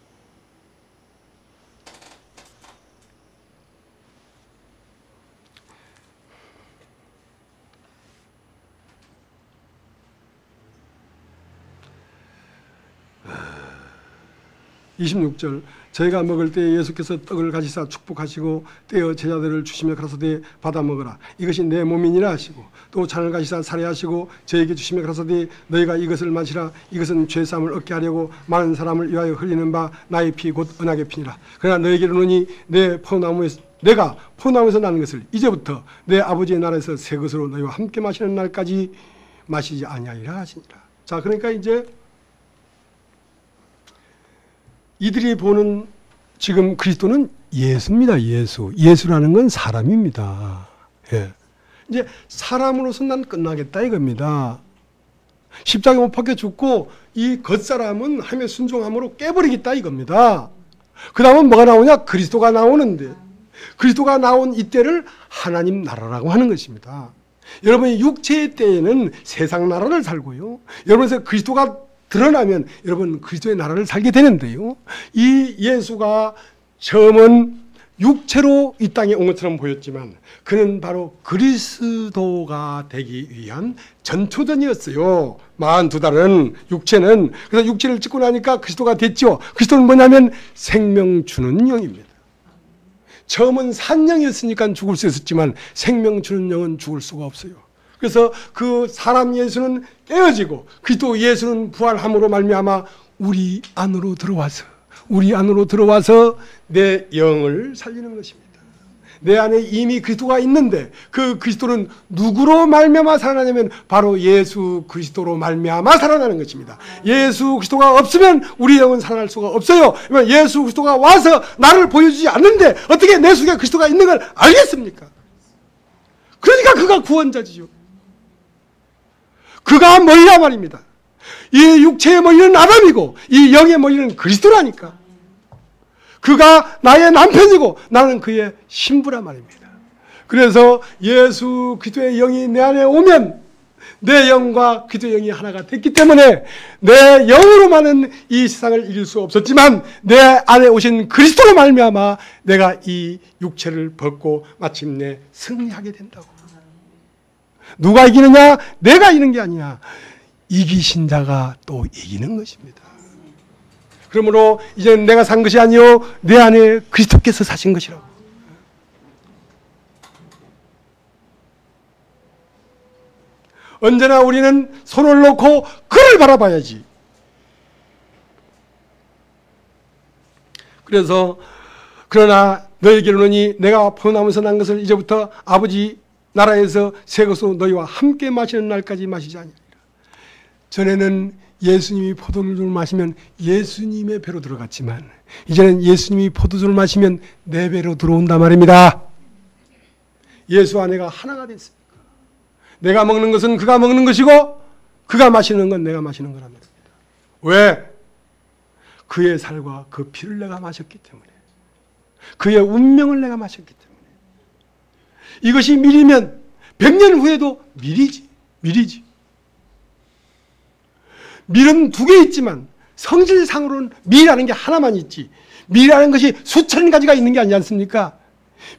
26절 저희가 먹을 때 예수께서 떡을 가지사 축복하시고 떼어 제자들을 주시며 가라사대 받아 먹으라 이것이 내 몸이니라 하시고 또 잔을 가지사 살해하시고 저에게 주시며 가라사대 너희가 이것을 마시라 이것은 죄사함을 얻게 하려고 많은 사람을 위하여 흘리는 바 나의 피 곧 언약의 피니라 그러나 너희에게 이르노니 내가 포도나무에서 나는 것을 이제부터 내 아버지의 나라에서 새 것으로 너희와 함께 마시는 날까지 마시지 아니하리라 하시니라. 자, 그러니까 이제 이들이 보는 지금 그리스도는 예수입니다. 예수라는 건 사람입니다. 예. 이제 사람으로서 난 끝나겠다 이겁니다. 십자가에 못 박혀 죽고 이 겉사람은 하나님의 순종함으로 깨버리겠다 이겁니다. 그 다음은 뭐가 나오냐? 그리스도가 나오는데 그리스도가 나온 이때를 하나님 나라라고 하는 것입니다. 여러분이 육체의 때에는 세상 나라를 살고요. 여러분에서 그리스도가 드러나면 여러분 그리스도의 나라를 살게 되는데요. 이 예수가 처음은 육체로 이 땅에 온 것처럼 보였지만 그는 바로 그리스도가 되기 위한 전초전이었어요. 42달은 육체는. 그래서 육체를 찍고 나니까 그리스도가 됐죠. 그리스도는 뭐냐면 생명 주는 영입니다. 처음은 산영이었으니까 죽을 수 있었지만 생명 주는 영은 죽을 수가 없어요. 그래서 그 사람 예수는 깨어지고 그리스도 예수는 부활함으로 말미암아 우리 안으로 들어와서 내 영을 살리는 것입니다. 내 안에 이미 그리스도가 있는데 그 그리스도는 누구로 말미암아 살아나냐면 바로 예수 그리스도로 말미암아 살아나는 것입니다. 예수 그리스도가 없으면 우리 영은 살아날 수가 없어요. 예수 그리스도가 와서 나를 보여주지 않는데 어떻게 내 속에 그리스도가 있는 걸 알겠습니까? 그러니까 그가 구원자지요. 그가 머리라 말입니다. 이 육체의 머리는 아담이고 이 영의 머리는 그리스도라니까. 그가 나의 남편이고 나는 그의 신부란 말입니다. 그래서 예수 그리스도의 영이 내 안에 오면 내 영과 그리스도의 영이 하나가 됐기 때문에 내 영으로만은 이 세상을 이길 수 없었지만 내 안에 오신 그리스도로 말미암아 내가 이 육체를 벗고 마침내 승리하게 된다고. 누가 이기느냐? 내가 이기는 게 아니야. 이기신 자가 또 이기는 것입니다. 그러므로 이제는 내가 산 것이 아니요 내 안에 그리스도께서 사신 것이라고. 언제나 우리는 손을 놓고 그를 바라봐야지. 그래서 그러나 너희에게 이르노니 내가 포도나무에서 난 것을 이제부터 아버지 나라에서 새 것으로 너희와 함께 마시는 날까지 마시지 아니하리라. 전에는 예수님이 포도주를 마시면 예수님의 배로 들어갔지만 이제는 예수님이 포도주를 마시면 내 배로 들어온단 말입니다. 예수와 내가 하나가 됐습니다. 내가 먹는 것은 그가 먹는 것이고 그가 마시는 건 내가 마시는 거란 말입니다. 왜? 그의 살과 그 피를 내가 마셨기 때문에, 그의 운명을 내가 마셨기 때문에. 이것이 미리면 100년 후에도 미리지. 밀은 두 개 있지만 성질상으로는 밀이라는 게 하나만 있지. 밀이라는 것이 수천 가지가 있는 게 아니지 않습니까?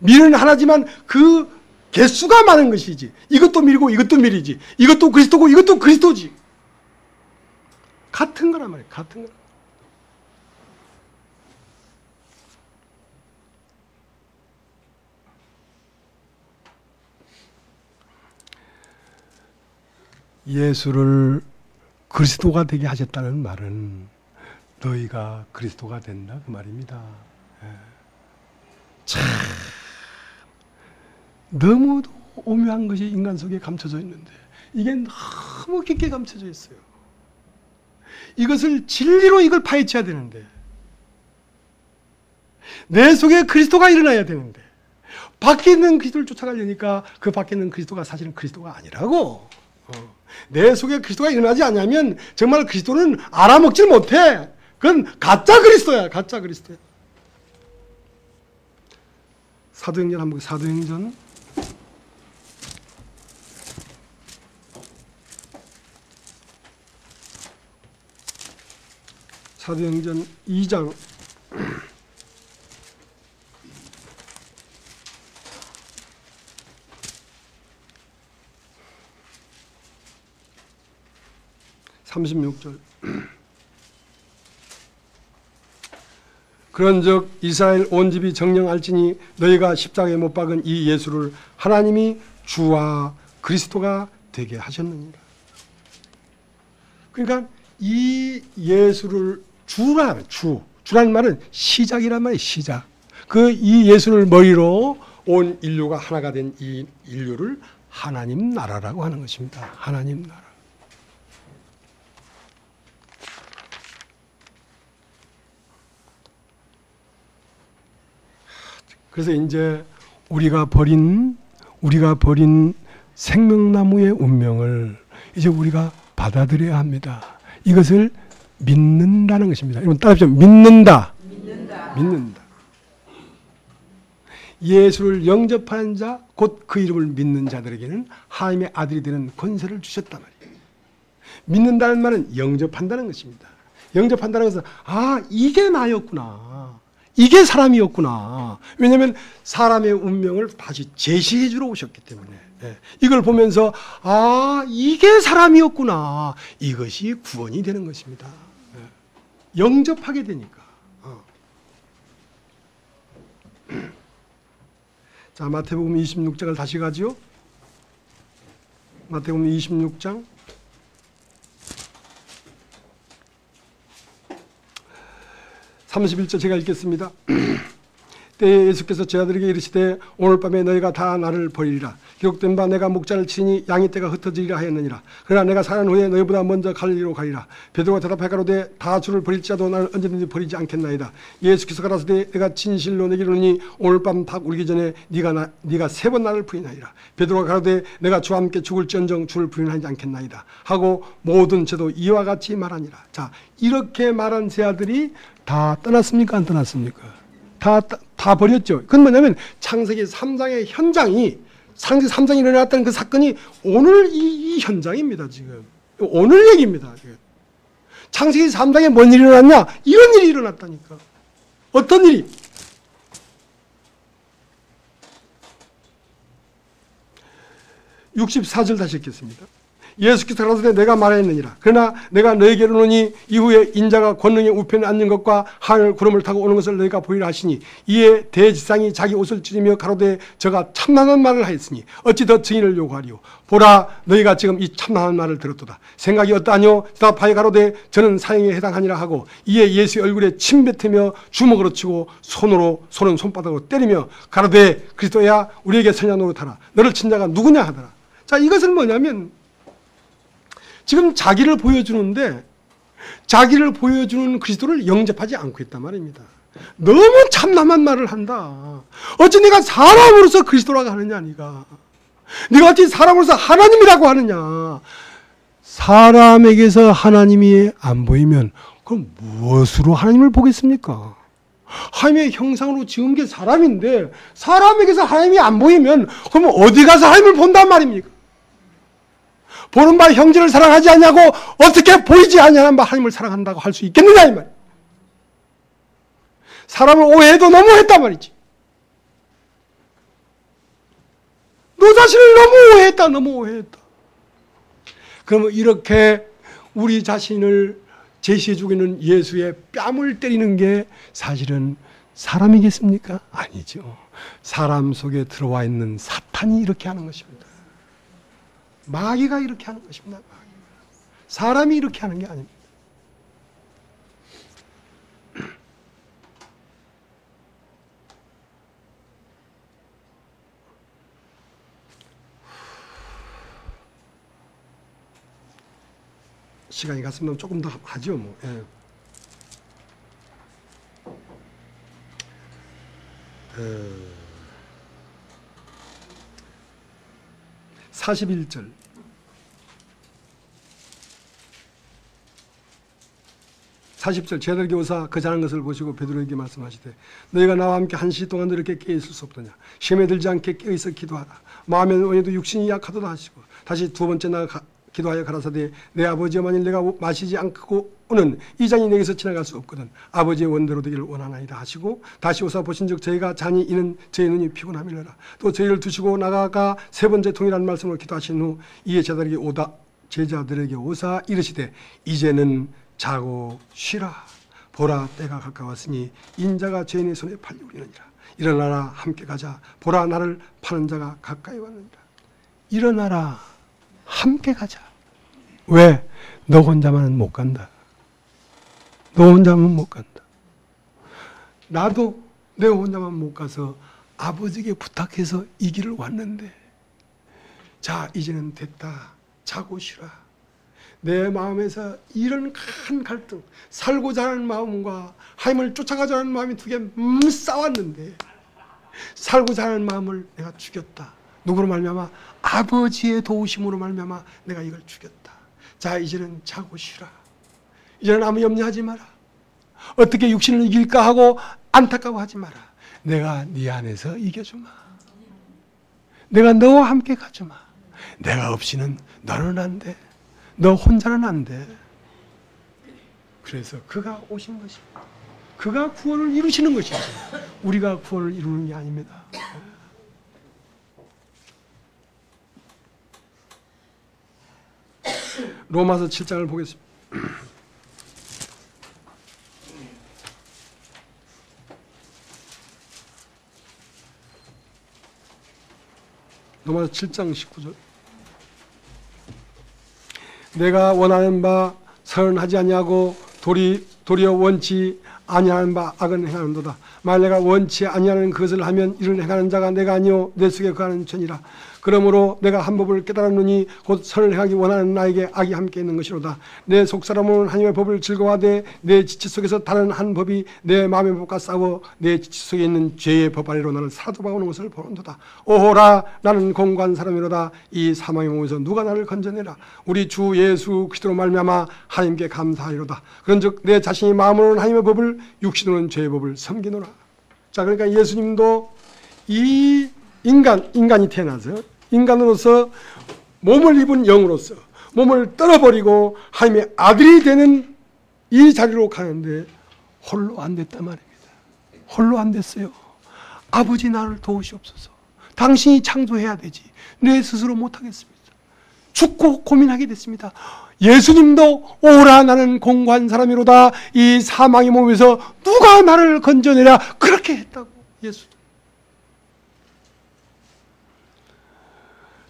밀은 하나지만 그 개수가 많은 것이지. 이것도 밀고 이것도 밀이지. 이것도 그리스도고 이것도 그리스도지. 같은 거란 말이에요. 같은 거. 예수를 그리스도가 되게 하셨다는 말은 너희가 그리스도가 된다 그 말입니다. 참 너무도 오묘한 것이 인간 속에 감춰져 있는데 이게 너무 깊게 감춰져 있어요. 이것을 진리로 이걸 파헤쳐야 되는데 내 속에 그리스도가 일어나야 되는데 밖에 있는 그리스도를 쫓아가려니까 그 밖에 있는 그리스도가 사실은 그리스도가 아니라고. 내 속에 그리스도가 일어나지 않으면 정말 그리스도는 알아먹질 못해. 그건 가짜 그리스도야. 가짜 그리스도야. 사도행전 한번 사도행전 사도행전 2장 36절 그런즉 이스라엘 온 집이 정령 알지니 너희가 십자가에 못 박은 이 예수를 하나님이 주와 그리스도가 되게 하셨느니라. 그러니까 이 예수를 주라는 말은 시작이란 말이에요. 시작. 그 이 예수를 머리로 온 인류가 하나가 된 이 인류를 하나님 나라라고 하는 것입니다. 하나님 나라. 그래서 이제 우리가 버린 생명나무의 운명을 이제 우리가 받아들여야 합니다. 이것을 믿는다는 것입니다. 여러분 따라합시다. 믿는다. 예수를 영접한 자, 곧 그 이름을 믿는 자들에게는 하나님의 아들이 되는 권세를 주셨단 말이에요. 믿는다는 말은 영접한다는 것입니다. 영접한다는 것은 이게 나였구나. 이게 사람이었구나. 왜냐하면 사람의 운명을 다시 제시해 주러 오셨기 때문에 이걸 보면서 이게 사람이었구나. 이것이 구원이 되는 것입니다. 영접하게 되니까. 자, 마태복음 26장을 다시 가죠. 마태복음 26장 31절 제가 읽겠습니다. 때에 예수께서 제자들에게 이르시되 오늘 밤에 너희가 다 나를 버리리라. 기록된 바 내가 목자를 치니 양의 떼가 흩어지리라 하였느니라. 그러나 내가 사는 후에 너희보다 먼저 갈릴리로 가리라. 베드로가 대답하여 가로되 다 주를 버릴지라도 나를 언제든지 버리지 않겠나이다. 예수께서 가라사대 내가 진실로 내게 이르노니 오늘 밤 닭 울기 전에 네가 세 번 나를 부인하리라. 베드로가 가로되 내가 주와 함께 죽을지언정 주를 부인하지 않겠나이다 하고 모든 제도 이와 같이 말하니라. 자, 이렇게 말한 세 아들이 다 떠났습니까? 안 떠났습니까? 다 버렸죠. 그건 뭐냐면 창세기 3장의 현장이, 창세기 3장이 일어났다는 그 사건이 오늘 이 현장입니다. 지금 오늘 얘기입니다. 창세기 3장에 뭔 일이 일어났냐? 이런 일이 일어났다니까. 어떤 일이? (64절) 다시 읽겠습니다. 예수께서 가라사대 내가 말하였느니라. 그러나 내가 너희에게 이르노니 이후에 인자가 권능의 우편에 앉는 것과 하늘 구름을 타고 오는 것을 너희가 보리라 하시니 이에 대지상이 자기 옷을 찢으며 가로되 저가 참나는 말을 하였으니 어찌 더 증인을 요구하리요. 보라 너희가 지금 이 참나는 말을 들었도다. 생각이 어떠하뇨? 대답하여 가로되 저는 사형에 해당하니라 하고 이에 예수의 얼굴에 침 뱉으며 주먹으로 치고 손은 손바닥으로 때리며 가로되 그리스도야 우리에게 선자 노릇하라. 너를 친 자가 누구냐 하더라. 자, 이것은 뭐냐면 지금 자기를 보여주는데 자기를 보여주는 그리스도를 영접하지 않고 있단 말입니다. 너무 참남한 말을 한다. 어찌 네가 사람으로서 그리스도라고 하느냐. 네가 어찌 사람으로서 하나님이라고 하느냐. 사람에게서 하나님이 안 보이면 그럼 무엇으로 하나님을 보겠습니까? 하나님의 형상으로 지은 게 사람인데 사람에게서 하나님이 안 보이면 그럼 어디 가서 하나님을 본단 말입니까? 보는 바 형제를 사랑하지 않냐고 어떻게 보이지 않냐는 바 하나님을 사랑한다고 할 수 있겠느냐 이 말. 사람을 오해해도 너무했단 말이지. 너 자신을 너무 오해했다. 그러면 이렇게 우리 자신을 제시해주고 있는 예수의 뺨을 때리는 게 사실은 사람이겠습니까? 아니죠. 사람 속에 들어와 있는 사탄이 이렇게 하는 것입니다. 마귀가 이렇게 하는 것입니다. 사람이 이렇게 하는 게 아닙니다. 시간이 갔으면 조금 더 하죠. 뭐. 예. 41절. 40절 제자들에게 오사 그 자는 것을 보시고 베드로에게 말씀하시되 너희가 나와 함께 한 시 동안 이렇게 깨어있을 수 없더냐. 시험에 들지 않게 깨어있어 기도하라. 마음에는 원해도 육신이 약하도다 하시고 다시 두 번째 나가 기도하여 가라사대 내 아버지여 만일 내가 마시지 않고는 이 잔이 내게서 지나갈 수 없거든 아버지의 원대로 되기를 원하나이다 하시고 다시 오사 보신즉 저희가 잔이 이는 저희 눈이 피곤함이라. 또 저희를 두시고 나가가 세 번째 동일한 말씀으로 기도하신 후 이에 제자들에게 오사 이르시되 이제는 자고 쉬라. 보라 때가 가까웠으니 인자가 죄인의 손에 팔리우리느니라. 일어나라 함께 가자. 보라 나를 파는 자가 가까이 왔느니라. 일어나라 함께 가자. 왜? 너 혼자만은 못 간다. 너 혼자만 못 간다. 나도 내 혼자만 못 가서 아버지에게 부탁해서 이 길을 왔는데, 자 이제는 됐다. 자고 쉬라. 내 마음에서 이런 큰 갈등, 살고자 하는 마음과 하나님을 쫓아가자 하는 마음이 두 개 싸웠는데, 살고자 하는 마음을 내가 죽였다. 누구로 말미암아? 아버지의 도우심으로 말미암아 내가 이걸 죽였다. 자 이제는 자고 쉬라. 이제는 아무 염려하지 마라. 어떻게 육신을 이길까 하고 안타까워하지 마라. 내가 네 안에서 이겨주마. 내가 너와 함께 가주마. 내가 없이는 너는 안 돼. 너 혼자는 안 돼. 그래서 그가 오신 것입니다. 그가 구원을 이루시는 것입니다. 우리가 구원을 이루는 게 아닙니다. 로마서 7장을 보겠습니다. 로마서 7장 19절. 내가 원하는 바 선하지 아니하고 도리어 원치 아니하는 바 악은 행하는도다. 만일 내가 원치 아니하는 그것을 하면 이를 행하는 자가 내가 아니요 내 속에 거하는 죄니라. 그러므로 내가 한 법을 깨달았노니 곧 선을 행하기 원하는 나에게 악이 함께 있는 것이로다. 내 속사람은 하나님의 법을 즐거워하되 내 지체 속에서 다른 한 법이 내 마음의 법과 싸워 내 지체 속에 있는 죄의 법 아래로 나를 사도박하는 것을 보는도다. 오호라 나는 공고한 사람이로다. 이 사망의 몸에서 누가 나를 건져내라. 우리 주 예수 그리스도로 말미암아 하나님께 감사하리로다. 그런즉 내 자신이 마음으로는 하나님의 법을, 육신으로는 죄의 법을 섬기노라. 자, 그러니까 예수님도 이 인간이 태어나서 인간으로서 몸을 입은 영으로서 몸을 떨어버리고 하나님의 아들이 되는 이 자리로 가는데 홀로 안 됐단 말입니다. 홀로 안 됐어요. 아버지 나를 도우시옵소서. 당신이 창조해야 되지. 내 스스로 못하겠습니다. 죽고 고민하게 됐습니다. 예수님도 오라 나는 공고한 사람이로다. 이 사망의 몸에서 누가 나를 건져내랴. 그렇게 했다고. 예수도.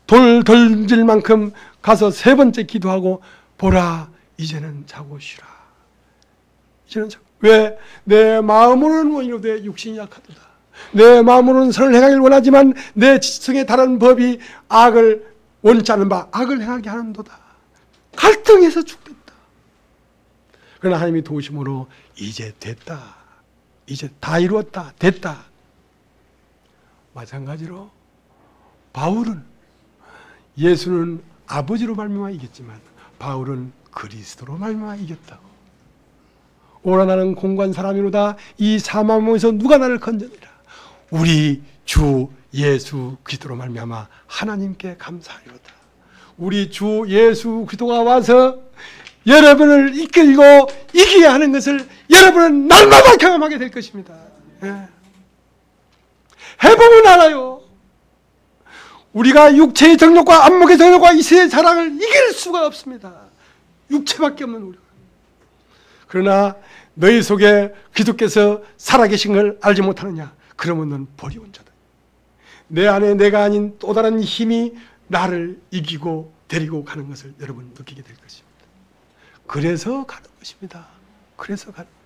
돌 던질 만큼 가서 세 번째 기도하고 보라 이제는 자고 쉬라. 이제는 자고. 왜? 내 마음으로는 원이로되 육신이 약하도다. 내 마음으로는 선을 행하기를 원하지만 내 지성에 다른 법이 악을 원치 않은 바 악을 행하게 하는도다. 갈등해서 죽겠다. 그러나 하나님이 도우심으로 이제 됐다. 이제 다 이루었다. 됐다. 마찬가지로 바울은 예수는 아버지로 말미암아 이겼지만 바울은 그리스도로 말미암아 이겼다고. 오라 나는 공고한 사람이로다. 이 사망의 몸에서 누가 나를 건져내라. 우리 주 예수 그리스도로 말미암아 하나님께 감사하리로다. 우리 주 예수 그리스도가 와서 여러분을 이끌고 이기게 하는 것을 여러분은 날마다 경험하게 될 것입니다. 예. 해보면 알아요. 우리가 육체의 정욕과 안목의 정욕과 이 세의 자랑을 이길 수가 없습니다. 육체밖에 없는 우리가. 그러나 너희 속에 그리스도께서 살아계신 걸 알지 못하느냐? 그러면 넌 버리운 자다. 내 안에 내가 아닌 또 다른 힘이 나를 이기고 데리고 가는 것을 여러분 느끼게 될 것입니다. 그래서 가는 것입니다. 그래서 가는 것입니다.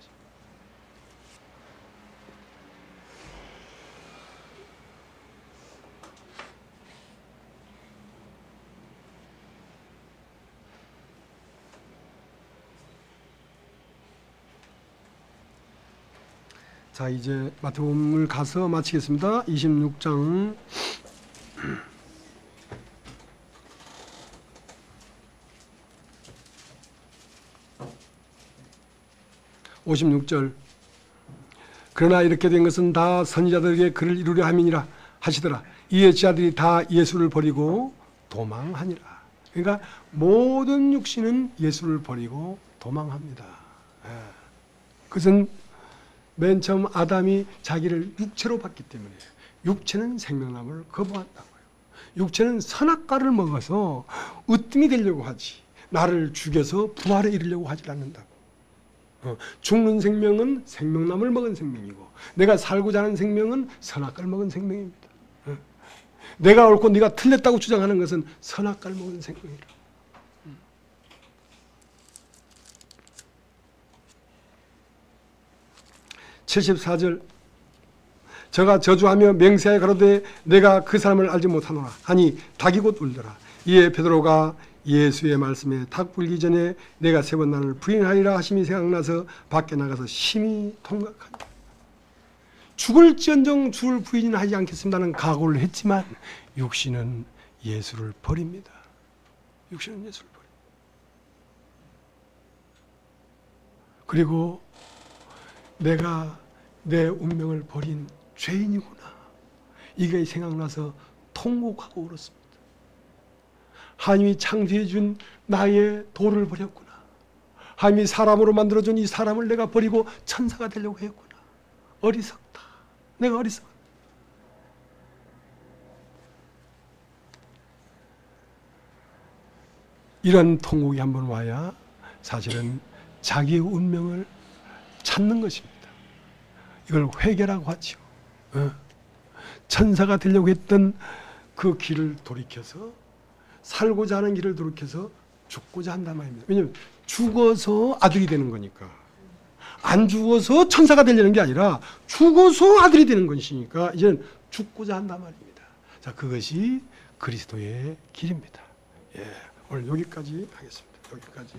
자, 이제 마태복음을 가서 마치겠습니다. 26장 56절. 그러나 이렇게 된 것은 다 선지자들에게 그를 이루려 함이니라 하시더라. 이에 지하들이 다 예수를 버리고 도망하니라. 그러니까 모든 육신은 예수를 버리고 도망합니다. 그것은 맨 처음 아담이 자기를 육체로 봤기 때문에 육체는 생명나무를 거부한다고요. 육체는 선악과를 먹어서 으뜸이 되려고 하지 나를 죽여서 부활에 이르려고 하지 않는다고. 죽는 생명은 생명나무를 먹은 생명이고 내가 살고자 하는 생명은 선악과를 먹은 생명입니다. 내가 옳고 네가 틀렸다고 주장하는 것은 선악과를 먹은 생명이라. 74절 저가 저주하며 맹세하여 가로되 내가 그 사람을 알지 못하노라 하니 닭이 곧 울더라. 이에 베드로가 예수의 말씀에 닭 불기 전에 내가 세 번 나를 부인하리라 하심이 생각나서 밖에 나가서 심히 통각하니 죽을지언정 주를 부인은 하지 않겠습니다는 각오를 했지만 육신은 예수를 버립니다. 육신은 예수를 버립니다. 그리고 내가 내 운명을 버린 죄인이구나. 이게 생각나서 통곡하고 울었습니다. 하나님이 창조해 준 나의 도를 버렸구나. 하나님이 사람으로 만들어준 이 사람을 내가 버리고 천사가 되려고 했구나. 어리석다. 내가 어리석다. 이런 통곡이 한번 와야 사실은 자기의 운명을 찾는 것입니다. 이걸 회개라고 하죠. 천사가 되려고 했던 그 길을 돌이켜서 살고자 하는 길을 돌이켜서 죽고자 한단 말입니다. 왜냐하면 죽어서 아들이 되는 거니까. 안 죽어서 천사가 되려는 게 아니라 죽어서 아들이 되는 것이니까 이제는 죽고자 한단 말입니다. 자, 그것이 그리스도의 길입니다. 예, 오늘 여기까지 하겠습니다. 여기까지.